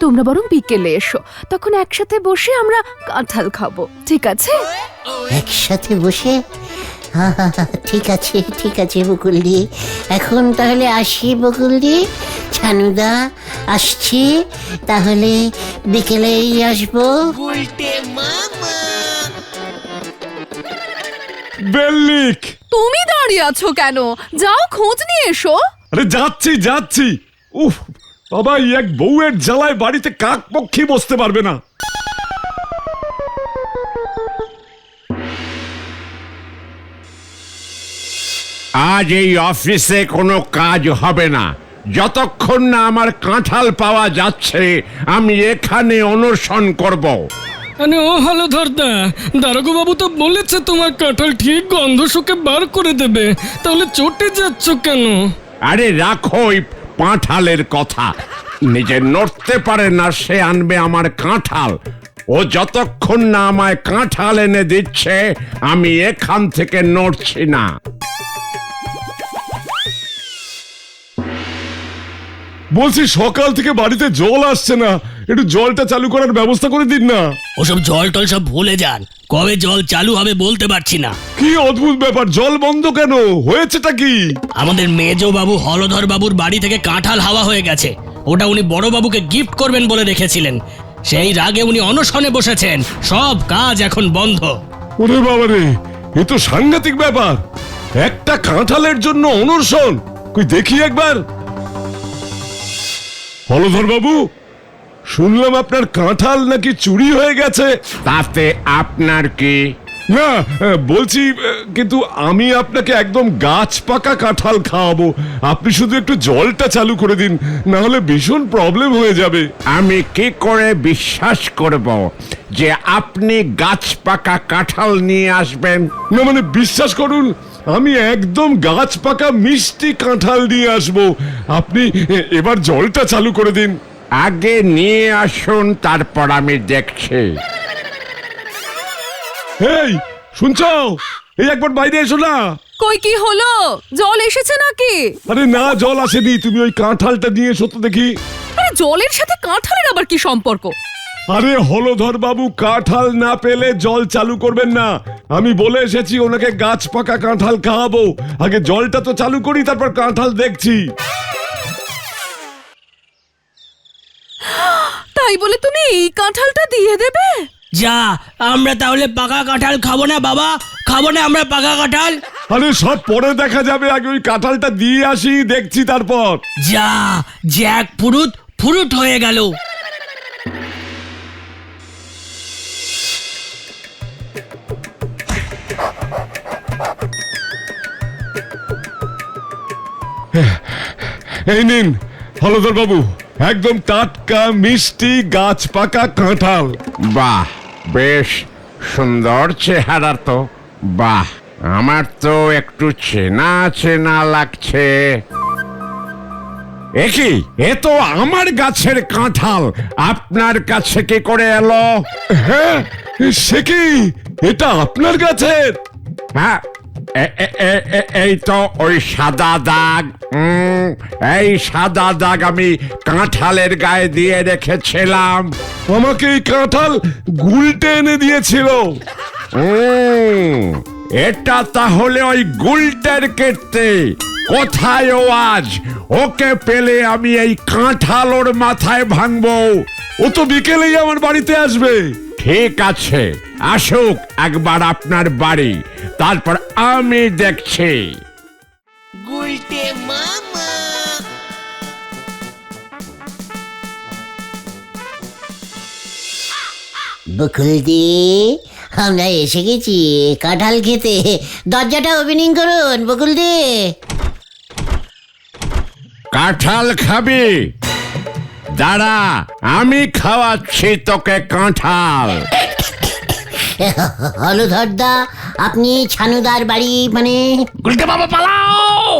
তোমরা বরং বিকেলে এসো, তখন একসাথে বসে আমরা কাঁঠাল খাবো, ঠিক আছে? একসাথে বসে? ঠিক আছে ঠিক আছে বকুলদি, এখন তাহলে আসি বকুলদি। ছানুদা, আসছি তাহলে, বিকেলেই আসবো। বেল্লিক, তুমি দাঁড়িয়ে আছো কেন? যাও খোঁজ নিয়ে এসো। আরে যাচ্ছি যাচ্ছি, উফ বাবা, এই এক বউয়ের জ্বালায় বাড়িতে কাক পক্ষী বসতে পারবে না। আজ এই অফিসে কোনো কাজ হবে না যতক্ষণ না আমার কাঁঠাল পাওয়া যাচ্ছে। আমি এখানে অনশন করব। আরে ও হলধরদা, দারোগা বাবু তো বলেছে তোমার কাঁঠাল ঠিক গন্ধ শুকে বার করে দেবে, তাহলে চটে যাচ্ছ কেন? আরে রাখো ওই পাঁঠালের কথা। নিজে নড়তে পারে না সে আনবে আমার কাঁঠাল। ও যতক্ষণ না আমায় কাঁঠাল এনে দিচ্ছে আমি এখান থেকে নড়ছি না। বলছি সকাল থেকে বাড়িতে জল আসছে না, একটু জলটা চালু করার ব্যবস্থা করে দিন না। ওসব জল টল সব ভুলে যান, কবে জল চালু হবে বলতে পারছি না। কি অদ্ভুত ব্যাপার, জল বন্ধ কেন? হয়েছেটা কি? আমাদের মেজ বাবু হলধর বাবুর বাড়ি থেকে কাঁঠাল হাওয়া হয়ে গেছে। ওটা উনি বড় বাবুকে গিফট করবেন বলে রেখেছিলেন, সেই রাগে উনি অনশনে বসেছেন। সব কাজ এখন বন্ধ। ওরে বাবারে, এ তো সাংঘাতিক ব্যাপার। একটা কাঁঠালের জন্য অনশন? কই দেখি একবার। হলধর বাবু, শুনলাম আপনার কাঁঠাল নাকি চুরি হয়ে গেছে। তাতে আপনার কি? না, বলছি কিন্তু আমি আপনাকে একদম গাছ পাকা কাঁঠাল খাওয়াবো। আপনি শুধু একটু জলটা চালু করে দিন, না হলে ভীষণ প্রবলেম হয়ে যাবে। আমি কি করে বিশ্বাস করব যে আপনি গাছ পাকা কাঁঠাল নিয়ে আসবেন? না মানে বিশ্বাস করুন, আমি একদম গাছ পাকা মিষ্টি কাঁঠাল নিয়ে আসবো। আপনি এবার জলটা চালু করে দিন। আগে নিয়ে আসুন, তারপর আমি দেখছি। এই শুনছো, এই একবার বাইরে এসো না। কই কি হলো? জল এসেছে নাকি? আরে না, জল আসেনি, তুমি ওই কাঁঠালটা নিয়ে এসো তো দেখি। আরে জলের সাথে কাঁঠালের আবার কি সম্পর্ক? আরে হলধর বাবু, কাঁঠাল না পেলে জল চালু করবেন না। আমি বলে এসেছি ওনাকে গাছ পাকা কাঁঠাল খাওয়াবো। আগে জলটা তো চালু করি, তারপর কাঁঠাল দেখছি। তাই বলে তুমি এই কাঁঠালটা দিয়ে দেবে? যা, আমরা তাহলে পাকা কাঁঠাল খাবো না বাবা, খাবো না আমরা পাকা কাঁঠাল। আরে সব পরে দেখা যাবে, আগে ওই কাঁঠালটা দিয়ে আসি, দেখছি তারপর। যা, জ্যাক ফুরুট ফুরুট হয়ে গেল। এই নিন হলধর বাবু, একদম টাটকা মিষ্টি গাছ পাকা কাঁঠাল। বাহ, বেশ সুন্দর চেহারা তো। বাহ, আমার তো একটু চেনা চেনা লাগছে। একই, এ তো আমার গাছের কাঁঠাল, আপনার কাছে কি করে এলো? হ্যাঁ, সে কি, এটা আপনার গাছের? হ্যাঁ, এই তো ওই সাদা দাগ। এই সাদা দাগ আমি কাঁঠালের গায়ে দিয়ে রেখেছিলাম। আমাকে এই কাঁঠাল গুলটে এনে দিয়েছিল। এটা তাহলে ওই গুলটের কীর্তি। কোথায় ও আজ? ওকে পেলে আমি এই কাঁঠাল ওর মাথায় ভাঙবো। ও তো বিকেলেই আমার বাড়িতে আসবে। ঠিক আছে, আসুক একবার আপনার বাড়ি, তারপর আমি দেখছি। বকুলদি, আমরা এসে গেছি কাঁঠাল খেতে। দরজাটা ওপেনিং করুন বকুলদি। কাঁঠাল খাবি? দাঁড়া, আমি খাওয়াচ্ছি তোকে কাঁঠাল। হলধরদা, আপনি ছানুদার বাড়ি মানে? গুলটে বাবা পালাও!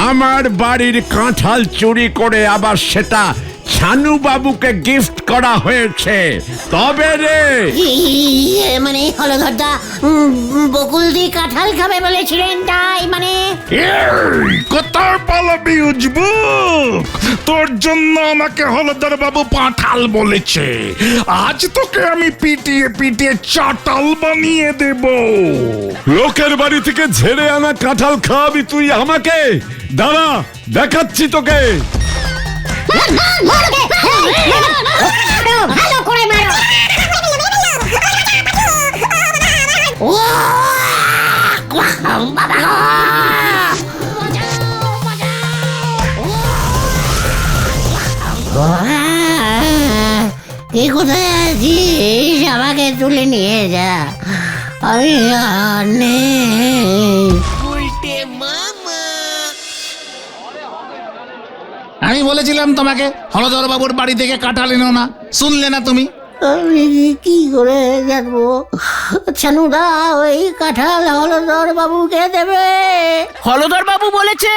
আমার বাড়ির কাঁঠাল চুরি করে আবার সেটা ছানু বাবুকে গিফট করা হয়েছে, তবে রে। মানে হলধরদা, বকুলদি কাঁঠাল খাবে বলেছিলেন, তাই মানে? কোথায় পালাবি উজবুক? তোর জন্য আমাকে হলধর বাবু পাঁঠাল বলেছে। আজ তোকে আমি পিটিয়ে পিটিয়ে চাটাল বানিয়ে দেব। লোকের বাড়ি থেকে ঝেড়ে আনা কাঁঠাল খাওয়াবি তুই আমাকে? দাঁড়া, দেখাচ্ছি তোকে। ভালো করে মারো। বাবা কোথায় আছিস? আমাকে তুলে নিয়ে যা, আমি আর নেই। আমি বলেছিলাম তোমাকে হলধর বাবুর বাড়ি থেকে কাঁঠাল এনো না, শুনলে না তুমি? আমি কি করে জানবো ছানুদা ওই কাঁঠাল হলধর বাবুকে দেবে? হলধর বাবু বলেছে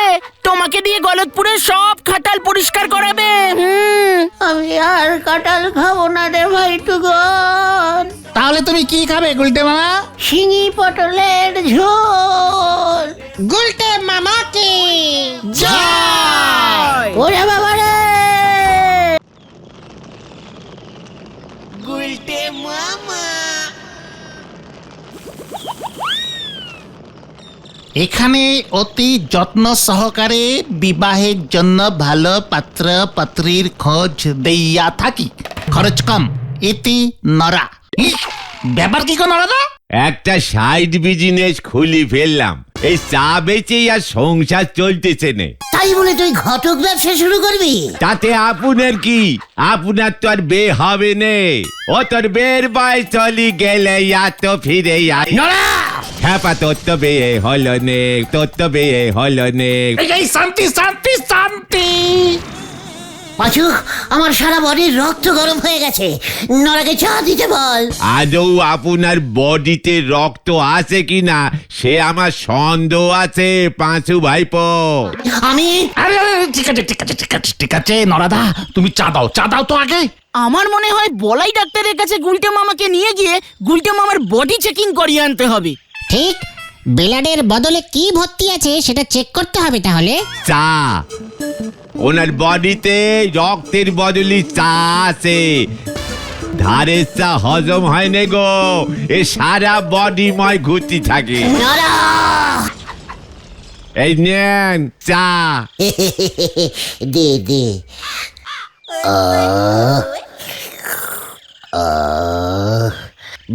তোমাকে দিয়ে গলতপুরের সব খাটাল পরিষ্কার করাবে। আমি আর কাঁঠাল খাবো না রে ভাইটুগন। তাহলে তুমি কি খাবে গুলটে মামা? শিঙি পটলের ঝোল। গুলটে মামাকে ওরে বাবা রে! এখানে অতি যত্ন সহকারে বিবাহের জন্য ভালো পাত্র পাত্রীর খোঁজ দেইয়া থাকি, খরচ কম, ইতি নরা। ইস, ব্যাপার কি কোন নরা? একটা সাইড বিজনেস খুলি ফেললাম, এই চা বেচেই আর সংসার চলতেছে নে। তাই বলে তুই ঘটক ব্যবসা শুরু করবি? তাতে আপনার কি? আপনার তো আর বে হবে নে। ও তোর বের বয়স চলি গেলে তো ফিরে হ্যাপা তোর তো বিয়ে হলো নে, তোর তো বিয়ে হলো নে। এই শান্তি শান্তি শান্তি। পাঁচু, আমার সারা বডির রক্ত গরম হয়ে গেছে, নরাকে চা দিতে বল। আদৌ আপনার বডিতে রক্ত আছে কিনা সে আমার সন্দেহ আছে পাঁচু ভাইপো। আমি আরে আরে, ঠিক আছে ঠিক আছে ঠিক আছে ঠিক আছে নরাদা, তুমি চা দাও তো আগে। আমার মনে হয় বলাই ডাক্তারের কাছে গুলটে মামাকে নিয়ে গিয়ে গুলটে মামার বডি চেকিং করিয়ে আনতে হবে। ঠিক, ব্লাডের বদলে কি ভর্তি আছে সেটা চেক করতে হবে তাহলে। চা, ওনার বডিতে রক্তের বদলি চা আছে। ধারের চা হজম হয় না গো, এ সারা বডিময় ঘুরতে থাকে। নরা! এই নেন চা। দে দে।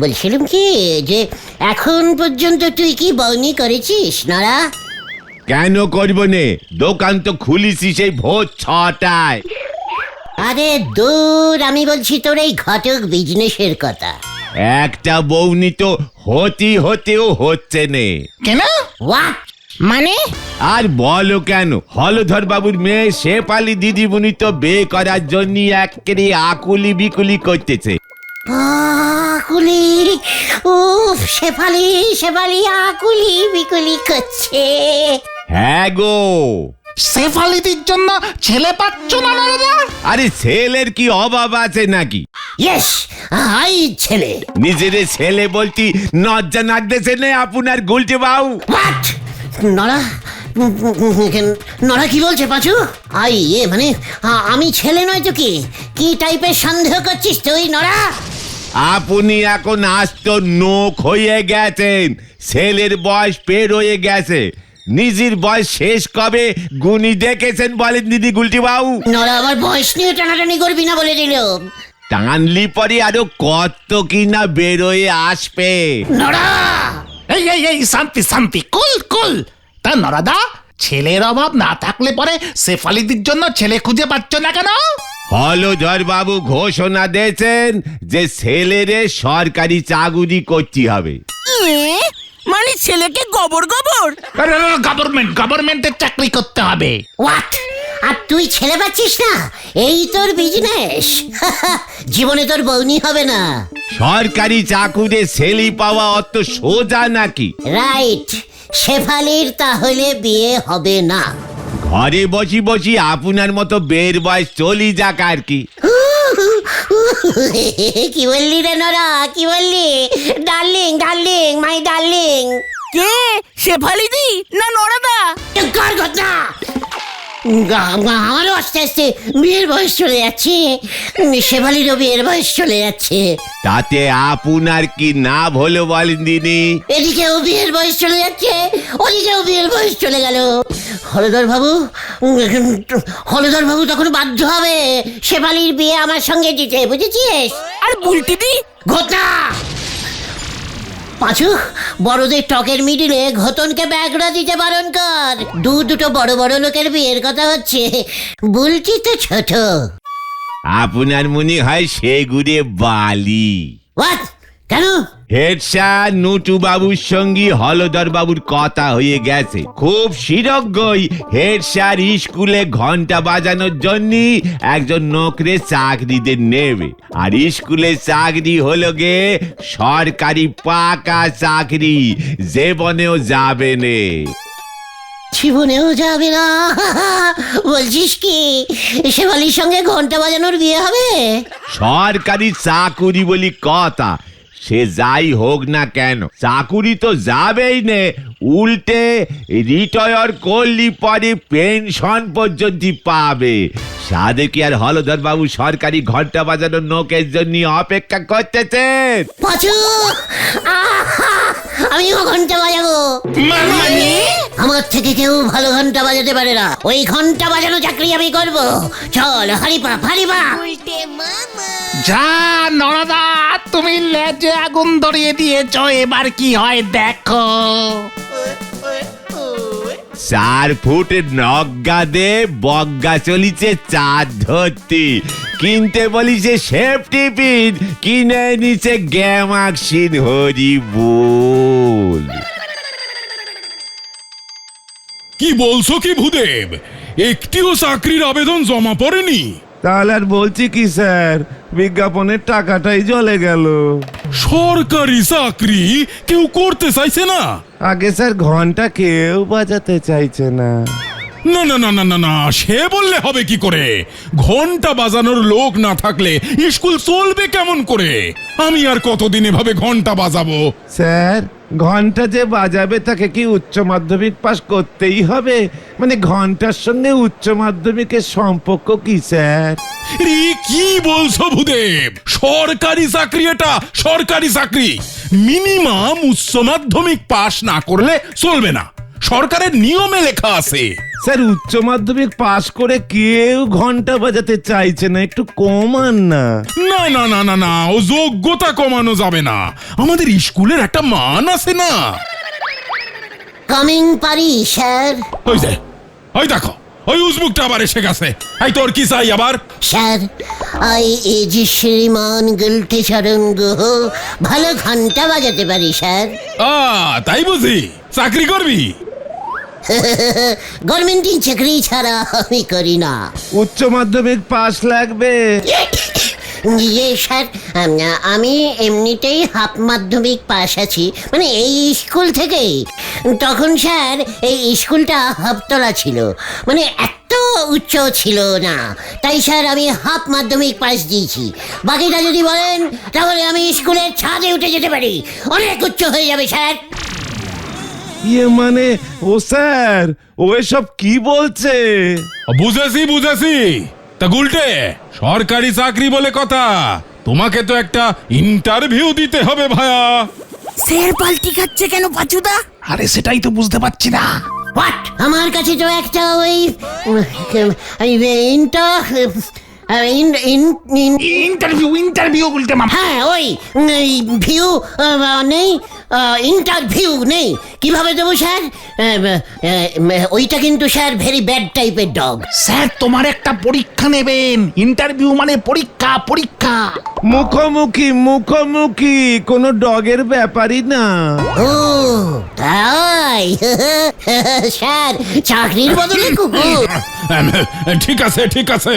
বলছিলাম কি যে এখন পর্যন্ত তুই কি বউনি করেছিস নরা? কেন করবো নে, দোকান তো খুলিছি সেই ভোর 6টায়। আরে দূর, আমি বলছি তোর এই ঘটক বিজনেসের কথা। একটা বউনি তো হতেও হচ্ছে নে। কেন? হোয়াট? মানে আর বলো কেন, হলধর বাবুর মেয়ে শেফালি দিদিমণি তো বিয়ে করার জন্য একেবারে আকুলি বিকুলি করতেছে। আকুলি? উফ, শেফালি শেফালি আকুলি বিকুলি করছে। হ্যাঁ গো, শেফালিদির জন্য ছেলে পাচ্ছ না নরাদা? আরে ছেলের কি অভাব আছে নাকি? ইয়েস, আই ছেলে। নিজের ছেলে বলতি নজ্জা নাগতেছে নে আপনার গুলটে বাউ। হোয়াট? নরা? নরা কি বলছে পাঁচু? মানে আমি ছেলে নয় তো কি? কি টাইপের সন্দেহ করছিস তুই নরা? আপনি এখন আস্ত নোখ হয়ে গেছেন, ছেলের বয়স পের হয়ে গেছে। নিজের বয়স শেষ কবে গুনি দেখেছেন বলেন দিদি গুলটি বাউ? নরা আমার বয়স নিয়ে টানাটানি করবি না বলে দিল। টানলি পরে আরো কত কিনা বেরোয় আসবে। নরা! এই এই এই শান্তি শান্তি, কুল কুল। তা নরাদা, ছেলের অভাব না থাকলে পরে শেফালিদির জন্য ছেলে খুঁজে পাচ্ছ না কেন? হলধর বাবু ঘোষণা দিয়েছেন যে ছেলেরে সরকারি চাকুরি করতে হবে। মানে ছেলেকে গোবর গোবর? গভর্নমেন্টের চাকরি করতে হবে। হোয়াট? আর তুই ছেলে পাচ্ছিস না? এই তোর বিজনেস? জীবনে তোর বউনি হবে না। সরকারি চাকুরে ছেলে পাওয়া অত সোজা নাকি? রাইট, শেফালির তাহলে বিয়ে হবে না। ঘরে বসি বসি আপনার মতো বের বয়স চলি যাক আর কি। কি বললি রে নরা, কি বললি? Darling darling my darling. কে? শেফালিদি না নরাদা? কার কথা? আমারও আস্তে আস্তে বিয়ের বয়স চলে যাচ্ছে, শেফালিরও বিয়ের বয়স চলে যাচ্ছে। তাতে আপনার কি না হলো বলেন দিনি? এদিকেও বিয়ের বয়স চলে যাচ্ছে, ওদিকেও বিয়ের বয়স চলে গেল। হলধর বাবু তখন বাধ্য হবে শেফালির বিয়ে আমার সঙ্গে দিতে, বুঝেছিস? আর বুলটিদি? ঘটা! পাঁচু, বড়দের টকের মিডিলে ঘটনকে ব্যাগড়া দিতে বারণ কর। দুটো বড় বড় লোকের বিয়ের কথা হচ্ছে, বলছি তো ছোট। আপনার মনে হয় সেগুড়ে বালি। হোয়াট? কেন? হেড স্যার নুটু বাবুর সঙ্গে হলদর বাবুর কথা হয়ে গেছে, খুব শীঘ্রই হেড স্যার স্কুলে ঘন্টা বাজানোর জন্য একজন নোকরে চাকরিতে নেবে। আর স্কুলে চাকরি হলো গে সরকারি পাকা চাকরি, জীবনেও যাবে নে। জীবনেও যাবে না? বলছিস কি শেফালির সঙ্গে ঘন্টা বাজানোর বিয়ে হবে? সরকারি চাকুরি বলি কথা, সে যাই হোক না কেন চাকুরি তো যাবেই নে, উল্টে রিটায়ার করলি পরে পেনশন পর্যন্ত পাবে। সাধে কি আর হলধর বাবু সরকারি ঘন্টা বাজানোর নোকের জন্য অপেক্ষা করতেছেন? পাঁচু, আমিও ঘন্টা বাজাবো। আমার থেকে কেউ ভালো ঘন্টা বাজাতে পারে না, ওই ঘন্টা বাজানো চাকরি আমি করব। চল হারিপা হারিপা। যা নরদা, তুমি লেজে আগুন ধরিয়ে দিয়েছো, এবার কি হয় দেখো। 4 ফুট নজ্ঞা দে বজ্ঞা চলিছে চাঁদ ধরতি, কিনতে বলিছে সেফটি পিন, কিনে নিচে গ্যামাক্সিন, হরি বল। কি বলছো কি ভূদেব? একটিও চাকরির আবেদন জমা পড়েনি? তাহলে আর বলছি কি স্যার, বিজ্ঞাপনের টাকাটাই জ্বলে গেল। সরকারি চাকরি কেউ করতে চাইছে না? আগে স্যার ঘন্টা কেউ বাজাতে চাইছে না। না না না না না না, সে বললে হবে কি করে? ঘন্টা বাজানোর লোক না থাকলে স্কুল চলবে কেমন করে? আমি আর কতদিন এভাবে ঘন্টা বাজাবো? স্যার ঘন্টা যে বাজাবে তাকে কি উচ্চ মাধ্যমিক পাশ করতেই হবে? মানে ঘন্টার সঙ্গে উচ্চ মাধ্যমিকের সম্পর্ক কি স্যার? কি বলছো ভূদেব? সরকারি চাকরি, এটা সরকারি চাকরি। মিনিমাম উচ্চ মাধ্যমিক পাশ না করলে চলবে না, সরকারের নিয়মে লেখা আছে। স্যার উচ্চ মাধ্যমিক পাশ করে কেউ ঘন্টা বাজাতে চাইছে না, একটু কমান না। না না না না না, ও যোগ্যতা কমানো যাবে না, আমাদের স্কুলের একটা মান আছে না। কামিং পারি স্যার। ওই যে, ওই দেখো ওই উজবুকটা আবার এসে গেছে। এই তোর কি চাই আবার? Sir I as Shriman guilty Sarang, ভালো ঘন্টা বাজাতে পারি স্যার। তাই বুঝি? চাকরি করবি? গভর্নমেন্টের চাকরি ছাড়া আমি করি না। উচ্চ মাধ্যমিক পাশ লাগবে? ইয়ে স্যার, আমি এমনিতেই হাফ মাধ্যমিক পাস আছি, মানে এই স্কুল থেকেই। তখন স্যার এই স্কুলটা হাফতলা ছিল, মানে এত উচ্চ ছিল না, তাই স্যার আমি হাফ মাধ্যমিক পাস দিয়েছি। বাকিটা যদি বলেন তাহলে আমি স্কুলের ছাদে উঠে যেতে পারি, অনেক উচ্চ হয়ে যাবে স্যার। ইয়ে মানে ও স্যার ও এসব কি বলছে? বুঝেছি বুঝেছি। তা গুলটে, সরকারি চাকরি বলে কথা, তোমাকে তো একটা ইন্টারভিউ দিতে হবে ভায়া। স্যার পাল্টি খাচ্ছে কেন পাচুদা? আরে সেটাই তো বুঝতে পারছি না। হোয়াট? আমার কাছে তো একটা ওই ইন্টারভিউ বলতে মামা। হ্যাঁ ওই ভিউ নেই, ইন্টারভিউ নেই, কিভাবে দেবো স্যার? ওইটা কিন্তু স্যার ভেরি ব্যাড টাইপের ডগ। স্যার তোমার একটা পরীক্ষা নেবেন, ইন্টারভিউ মানে পরীক্ষা পরীক্ষা। মুখোমুখি মুখোমুখি, কোনো ডগের ব্যাপারই না। ও তাই? স্যার চাকরির বদলে কুকুর? ঠিক আছে ঠিক আছে।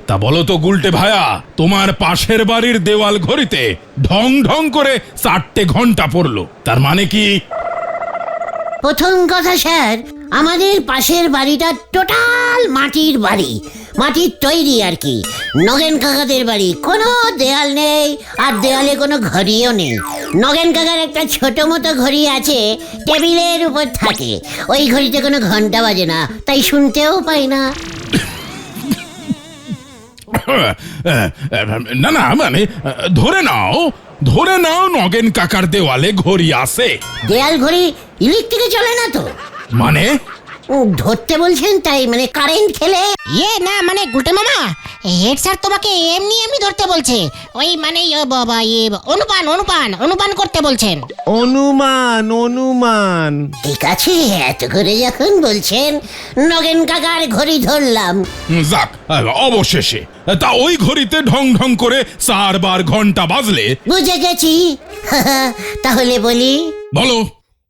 তা বলো তো গুলটে ভায়া, তোমার পাশের বাড়ির দেওয়াল ঘড়িতে ঢং ঢং করে 4টে ঘন্টা পড়লো, তার মানে কি? প্রথম কথা স্যার, আমাদের পাশের বাড়িটা টোটাল মাটির বাড়ি, মাটির তৈরি আর কি। নগেন কাকাদের বাড়ি, কোনো দেয়াল নেই, আর দেয়ালে কোনো ঘড়িও নেই। নগেন কাকার একটা ছোট মতো ঘড়ি আছে, টেবিলের উপর থাকে, ওই ঘড়িতে কোনো ঘন্টা বাজে না, তাই শুনতেও পাই না। না না, মানে ধরে নাও নগেন কাকার দেওয়ালে ঘড়ি আছে। দেয়াল ঘড়ি ইলেকট্রিকে চলে না তো? মানে ধরতে বলছেন তাই, মানে কারেন্ট খেলে? ইয়ে না মানে গুলটে মামা, হেড স্যার তোমাকে এমনি এমনি ধরতে বলছে, ওই মানে বাবা অনুপান করতে বলছেন। অনুমান ঠিক আছে, এত করে যখন বলছেন নগেন কাকার ঘড়ি ধরলাম। যাক, অবশেষে তা ওই ঘড়িতে ঢং ঢং করে 4 বার ঘন্টা বাজলে। বুঝে গেছি। তাহলে বলি, বলো।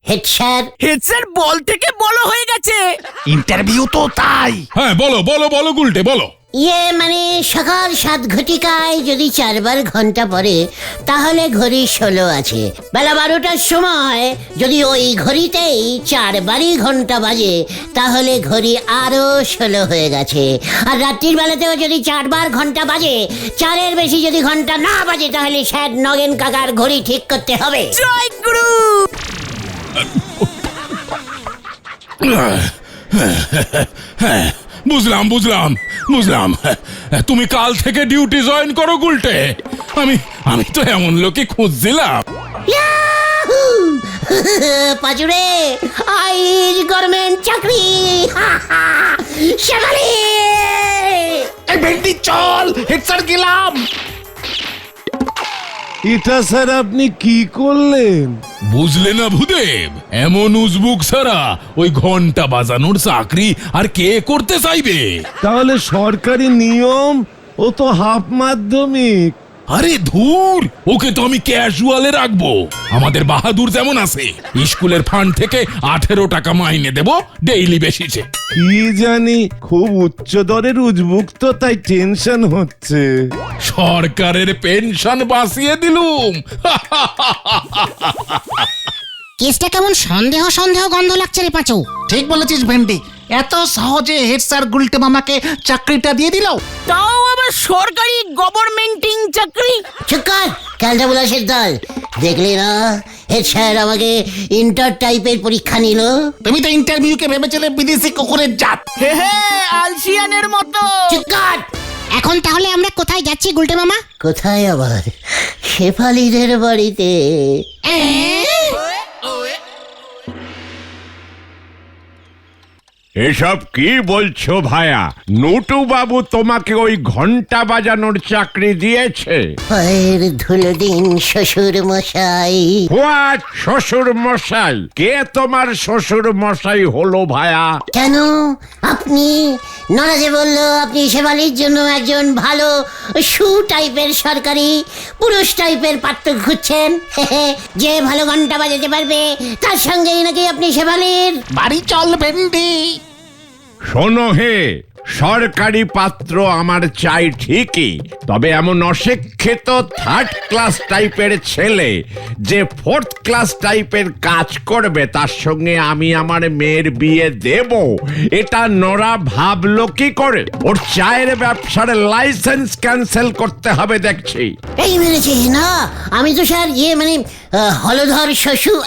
হেড স্যার, হেড স্যার বল থেকে বলো হয়ে গেছে। ইন্টারভিউ তো তাই। হ্যাঁ বলো বলো বলো গুলটে বলো। মানে সকাল 7 ঘটিকায় যদি 4 বার ঘন্টা পড়ে তাহলে ঘড়ি 16 আছে। বেলা 12টার সময় যদি ওই ঘড়িতেই 4 বারই ঘন্টা বাজে তাহলে ঘড়ি আরো 16 হয়ে গেছে। আর রাত্রির বেলাতেও যদি 4 বার ঘন্টা বাজে, 4-এর বেশি যদি ঘন্টা না বাজে তাহলে স্যার নগেন কাকার ঘড়ি ঠিক করতে হবে। জয় গুরু। বুঝলাম বুঝলাম বুঝলাম। তুমি কাল থেকে ডিউটি জয়েন করো গুলটে। আমি তো এমন লোকই খুঁজছিলাম। পাজুরে আইজ গভর্নমেন্ট চাকরি। শেফালি, এই ভেন্ডি চল, হেড স্যার গেলাম। এটা স্যার আপনি কি করলেন? বুঝলে না ভূদেব, এমন উজবুক ছাড়া ওই ঘন্টা বাজানোর চাকরি আর কে করতে চাইবে? তাহলে সরকারি নিয়ম, ও তো হাফ মাধ্যমিক। আরে ধুর, ওকে তো আমি ক্যাজুয়ালে রাখবো। আমাদের বাহাদুর যেমন আছে, স্কুলের ফান্ড থেকে 18 টাকা মাইনে দেব ডেইলি বেসিসে। কি জানি, খুব উচ্চ দরের উজবুক তো, তাই টেনশন হচ্ছে। সরকারের পেনশন বাঁচিয়ে দিলুম। কেসটা কেমন সন্দেহ সন্দেহ গন্ধ লাগছে রে পাঁচু। ঠিক বলেছিস ভেন্ডি, এত সহজে হেড স্যার গুলটে মামাকে চাকরিটা দিয়ে দিল। তাও আবার সরকারি গভর্নমেন্টিং চাকরি। চুকার ক্যালটা বুলাসের দল, দেখলি না হেড স্যার আমাকে ইন্টার টাইপের পরীক্ষা নিল। তুমি তো ইন্টারভিউকে ভেবেছিলে বিদেশি কুকুরের জাত। হে হে, আলসিয়ানের মতো। চুকার, এখন তাহলে আমরা কোথায় যাচ্ছি গুলটে মামা? কোথায় আবার? শেফালিদের বাড়িতে। এসব কি বলছো ভায়া? নটু বাবু তোমাকে ওই ঘন্টা বাজানোর চাকরি দিয়েছে? পায়ের ধুলো দিন শ্বশুর মশাই। হোয়াট শ্বশুর মশাই? কে তোমার শ্বশুর মশাই হলো ভায়া? কেন, আপনি নরা যে বললো আপনি শেফালির জন্য একজন ভালো সু টাইপের সরকারি পুরুষ টাইপের পাত্র খুঁজছেন, যে ভালো ঘন্টা বাজাতে পারবে, তার সঙ্গেই নাকি আপনি শেফালির বাড়ি চল ভেন্ডি। শোনো হে, সরকারি পাত্র আমার চাই ঠিকই, তবে এমন অশিক্ষিত 3rd ক্লাস টাইপের ছেলে যে 4th ক্লাস টাইপের কাজ করবে, তার সঙ্গে আমি আমার মেয়ের বিয়ে দেব, এটা নরা ভাবলো কি করে? ওর চায়ের ব্যবসার লাইসেন্স ক্যান্সেল করতে হবে দেখছি। এই মেরেছে না, আমি তো স্যার মানে হলধর শ্বশুর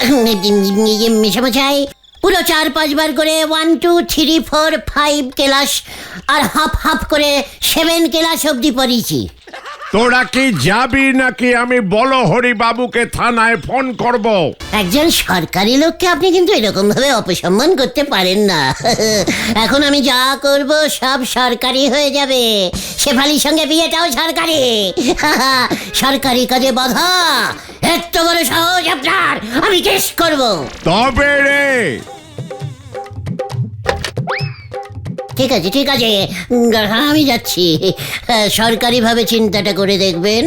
মেশামশাই পুরো 4-5 বার করে 1 2 3 4 5 ক্লাস আর হাফ হাফ করে 7 ক্লাস অব্দি পড়িয়েছি। তোরা কি যাবি নাকি আমি বলহরি বাবুকে থানায় ফোন করব? একজন সরকারি লোককে আপনি কিন্তু এরকম ভাবে অপসম্মান করতে পারেন না। এখন আমি যা করব সব সরকারি হয়ে যাবে, শেফালির সঙ্গে বিয়েটাও সরকারি। সরকারি কাজে বাধা, এত বড় সহজ আপনার, আমি কেস করব। তবে রে, ঠিক আছে ঠিক আছে, আমি যাচ্ছি। সরকারিভাবে চিন্তাটা করে দেখবেন,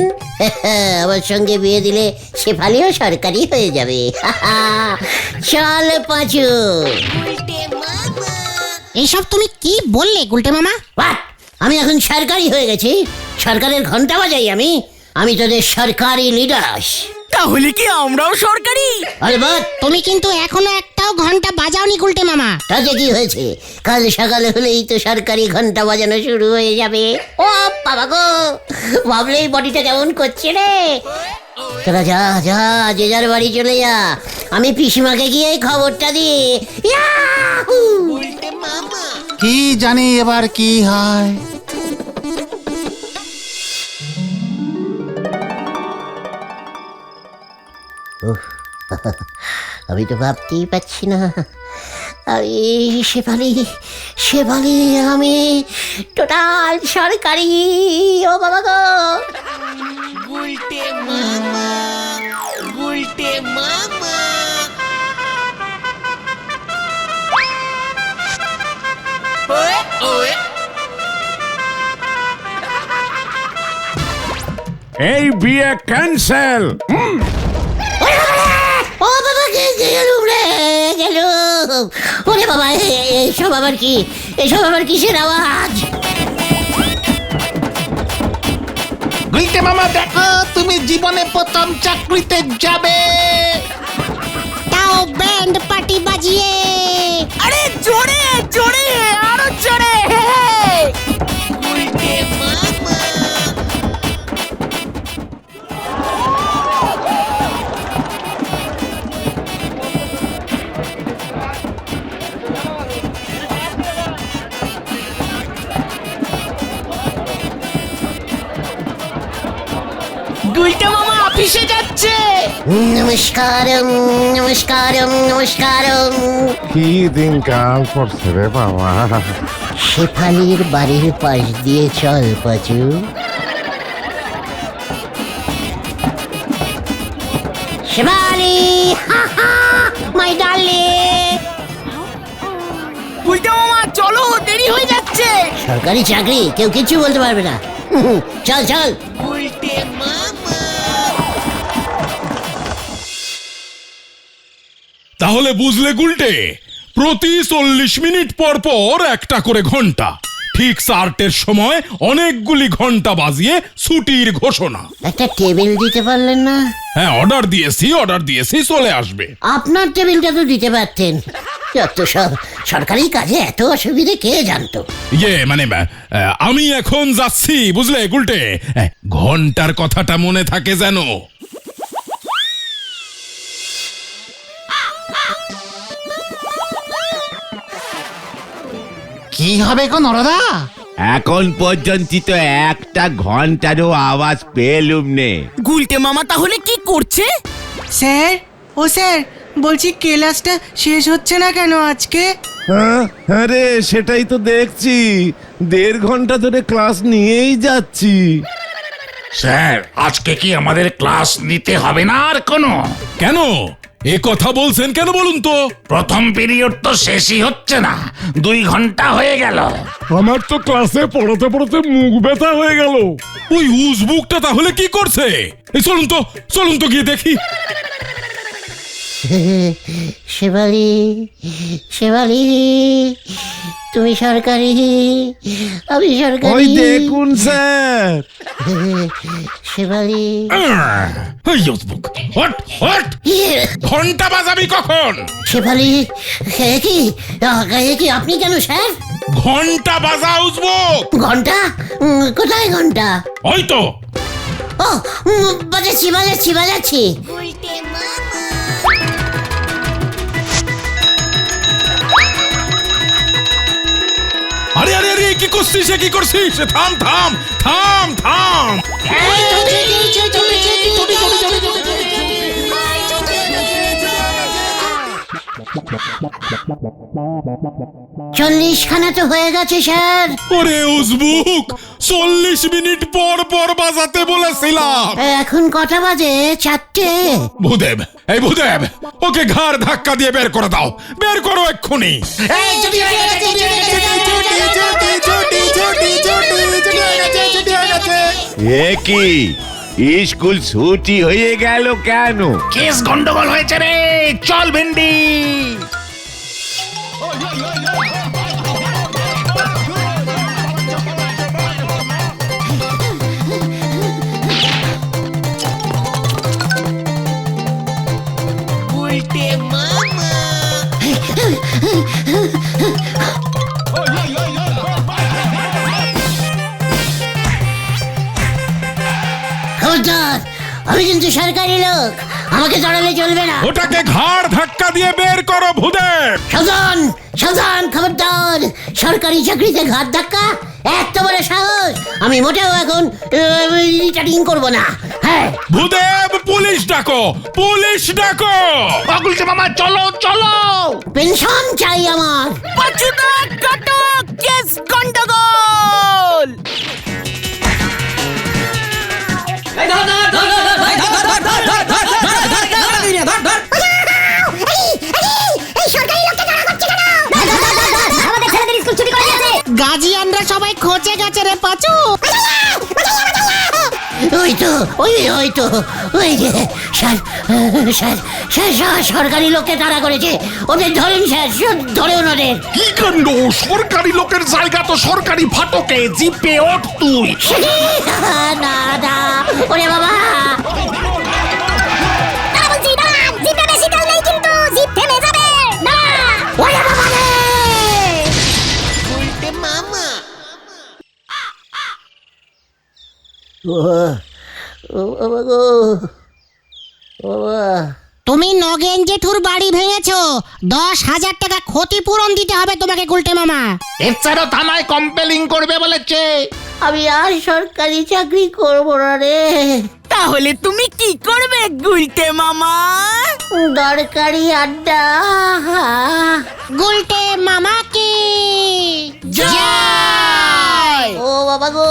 আমার সঙ্গে বিয়ে দিলে শেফালিও সরকারি হয়ে যাবে। চল পাঁচু। এইসব তুমি কি বললে গুলটে মামা? আমি এখন সরকারি হয়ে গেছি, সরকারের ঘন্টা বাজাই আমি তোদের সরকারি লিডার। তাহলে কি আমরাও সরকারি? আলবাত। তুমি কিন্তু এখনো একটাও ঘন্টা বাজাওনি গুলটে মামা। তাতে কি হয়েছে, কাল সকালে হলেই তো সরকারি ঘন্টা বাজানো শুরু হয়ে যাবে। ও বাবা গো, ভাবলেই বডিটা কেমন করছে রে। তোরা যা যা, যে যার বাড়ি চলে যা, আমি পিসিমাকে গিয়ে খবরটা দিই। কি জানি এবার কি হয়। আমি তো ভাবতেই পারছি না শেফালি শেফালি আমি টোটাল সরকারি ও বাবা গো। এই বিয়ে ক্যান্সেল। ও বাবা গেলুম রে গেলুম। ওরে বাবা এসব আবার কি, এসব আবার কিসের আওয়াজ? গুলটে মামা দেখো, তুমি জীবনে প্রথম চাকরিতে যাবে। তাও ব্যান্ড পার্টি বাজিয়ে। আরে জোরে জোরে আরো জোরে। গুলটে মামা অফিসে যাচ্ছে। নমস্কারম নমস্কারম নমস্কারম। কি দিন কাল পড়ছে রে বাবা। শেফালির বাড়ির পাশ দিয়ে চল পাচু। Shefali my darling. গুলটে মামা চলো, দেরি হয়ে যাচ্ছে। সরকারি চাকরি, কেউ কিছু বলতে পারবে না। চল চল। তাহলে বুঝলে গুলটে, প্রতি 40 মিনিট পর পর একটা করে ঘন্টা, ঠিক 4টের সময় অনেকগুলি ঘন্টা বাজিয়ে ছুটির ঘোষণা। একটা টেবিল দিতে পারলেন না? হ্যাঁ, অর্ডার দিয়েছি, চলে আসবে। আপনার টেবিলটা তো দিতে পারতেন। যত সব সরকারি কাজে এত অসুবিধে কে জানতো? মানে আমি এখন যাচ্ছি, বুঝলে গুলটে, ঘন্টার কথাটা মনে থাকে যেন। কি হবে গো নরদা? এখন পর্যন্ত তো একটা ঘন্টারও আওয়াজ পেলুম নে। গুলটে মামা তাহলে কি করছে? স্যার, ও স্যার, বলছি ক্লাসটা শেষ হচ্ছে না কেন আজকে? আরে সেটাই তো দেখছি, 1.5 ঘন্টা ধরে ক্লাস নিয়েই যাচ্ছি। স্যার, আজকে কি আমাদের ক্লাস নিতে হবে না আর কোনো? কেন এ কথা বলছেন কেন বলুন তো? প্রথম পিরিয়ড তো শেষই হচ্ছে না, 2 ঘন্টা হয়ে গেল। আমার তো ক্লাসে পড়াতে পড়াতে মুখ ব্যথা হয়ে গেল। ওই উজবুকটা তাহলে কি করছে? এই চলুন তো গিয়ে দেখি। শেফালি শেফালি তুমি সরকারি, আমি সরকারি। ওই দেখুন স্যার। শেফালি এই উজবুক, হট! ঘন্টা বাজাবি কখন? শেফালি কি আপনি কেন স্যার? ঘন্টা বাজা উজবুক। ঘন্টা? কোথায় ঘন্টা? ওই তো। ও বাজাচ্ছি। আরে কি করছিস? থাম। চল্লিশ খানা তো হয়ে গেছে স্যার। ওরে উজবুক, 40 মিনিট পর বাজাতে বলেছিলাম। এখন কটা বাজে? 4টে। ভূদেব, ওকে ঘাড় ধাক্কা দিয়ে বের করে দাও, বের করো এক্ষুনি। এ কি, স্কুল ছুটি হয়ে গেল কেন? কেস গন্ডগোল হয়েছে রে, চল ভেন্ডি। খবরদার, আমি কিন্তু সরকারি লোক, আমাকে জড়ালে চলবে না। ওটাকে ঘাড় ধাক্কা দিয়ে বের করো ভূদেব। সাবধান সাবধান, খবরদার! সরকারি চাকরিতে ঘাত ধাক্কা, এত বড় সাহস! আমি মোটেও এখন রিটার্নিং করব না। হ্যাঁ, ভূদেব, পুলিশ ডাকো, পুলিশ ডাকো। গুলটে মামা চলো চলো। পেনশন চাই আমার। পাচুদা কাটো, কেস গন্ডগোল। গাজিয়ানরা সবাই খোঁচে গেছে রে পাচু। ওই তো ওই যে স্যার সরকারি লোককে তাড়া করেছে। ওদের ধরেন স্যার, ধরেন ওদের। কি কাণ্ড! সরকারি লোকের জায়গা তো সরকারি ফাটকে, জিপে ওঠ তুই। না না, ওরে বাবা! ওরে বাবা রে! ও বাবা গো, বাবা! তুমি নগেন জেঠুর বাড়ি ভেঙেছো, 10,000 টাকা ক্ষতিপূরণ দিতে হবে তোমাকে গুলটে মামা। এছাড়াও থানায় কমপ্লেইন করবে বলেছে। আমি আর সরকারি চাকরি করব না রে। তাহলে তুমি কি করবে গুলটে মামা? দরকারি আড্ডা। গুলটে মামা কি জয়! ও বাবা গো!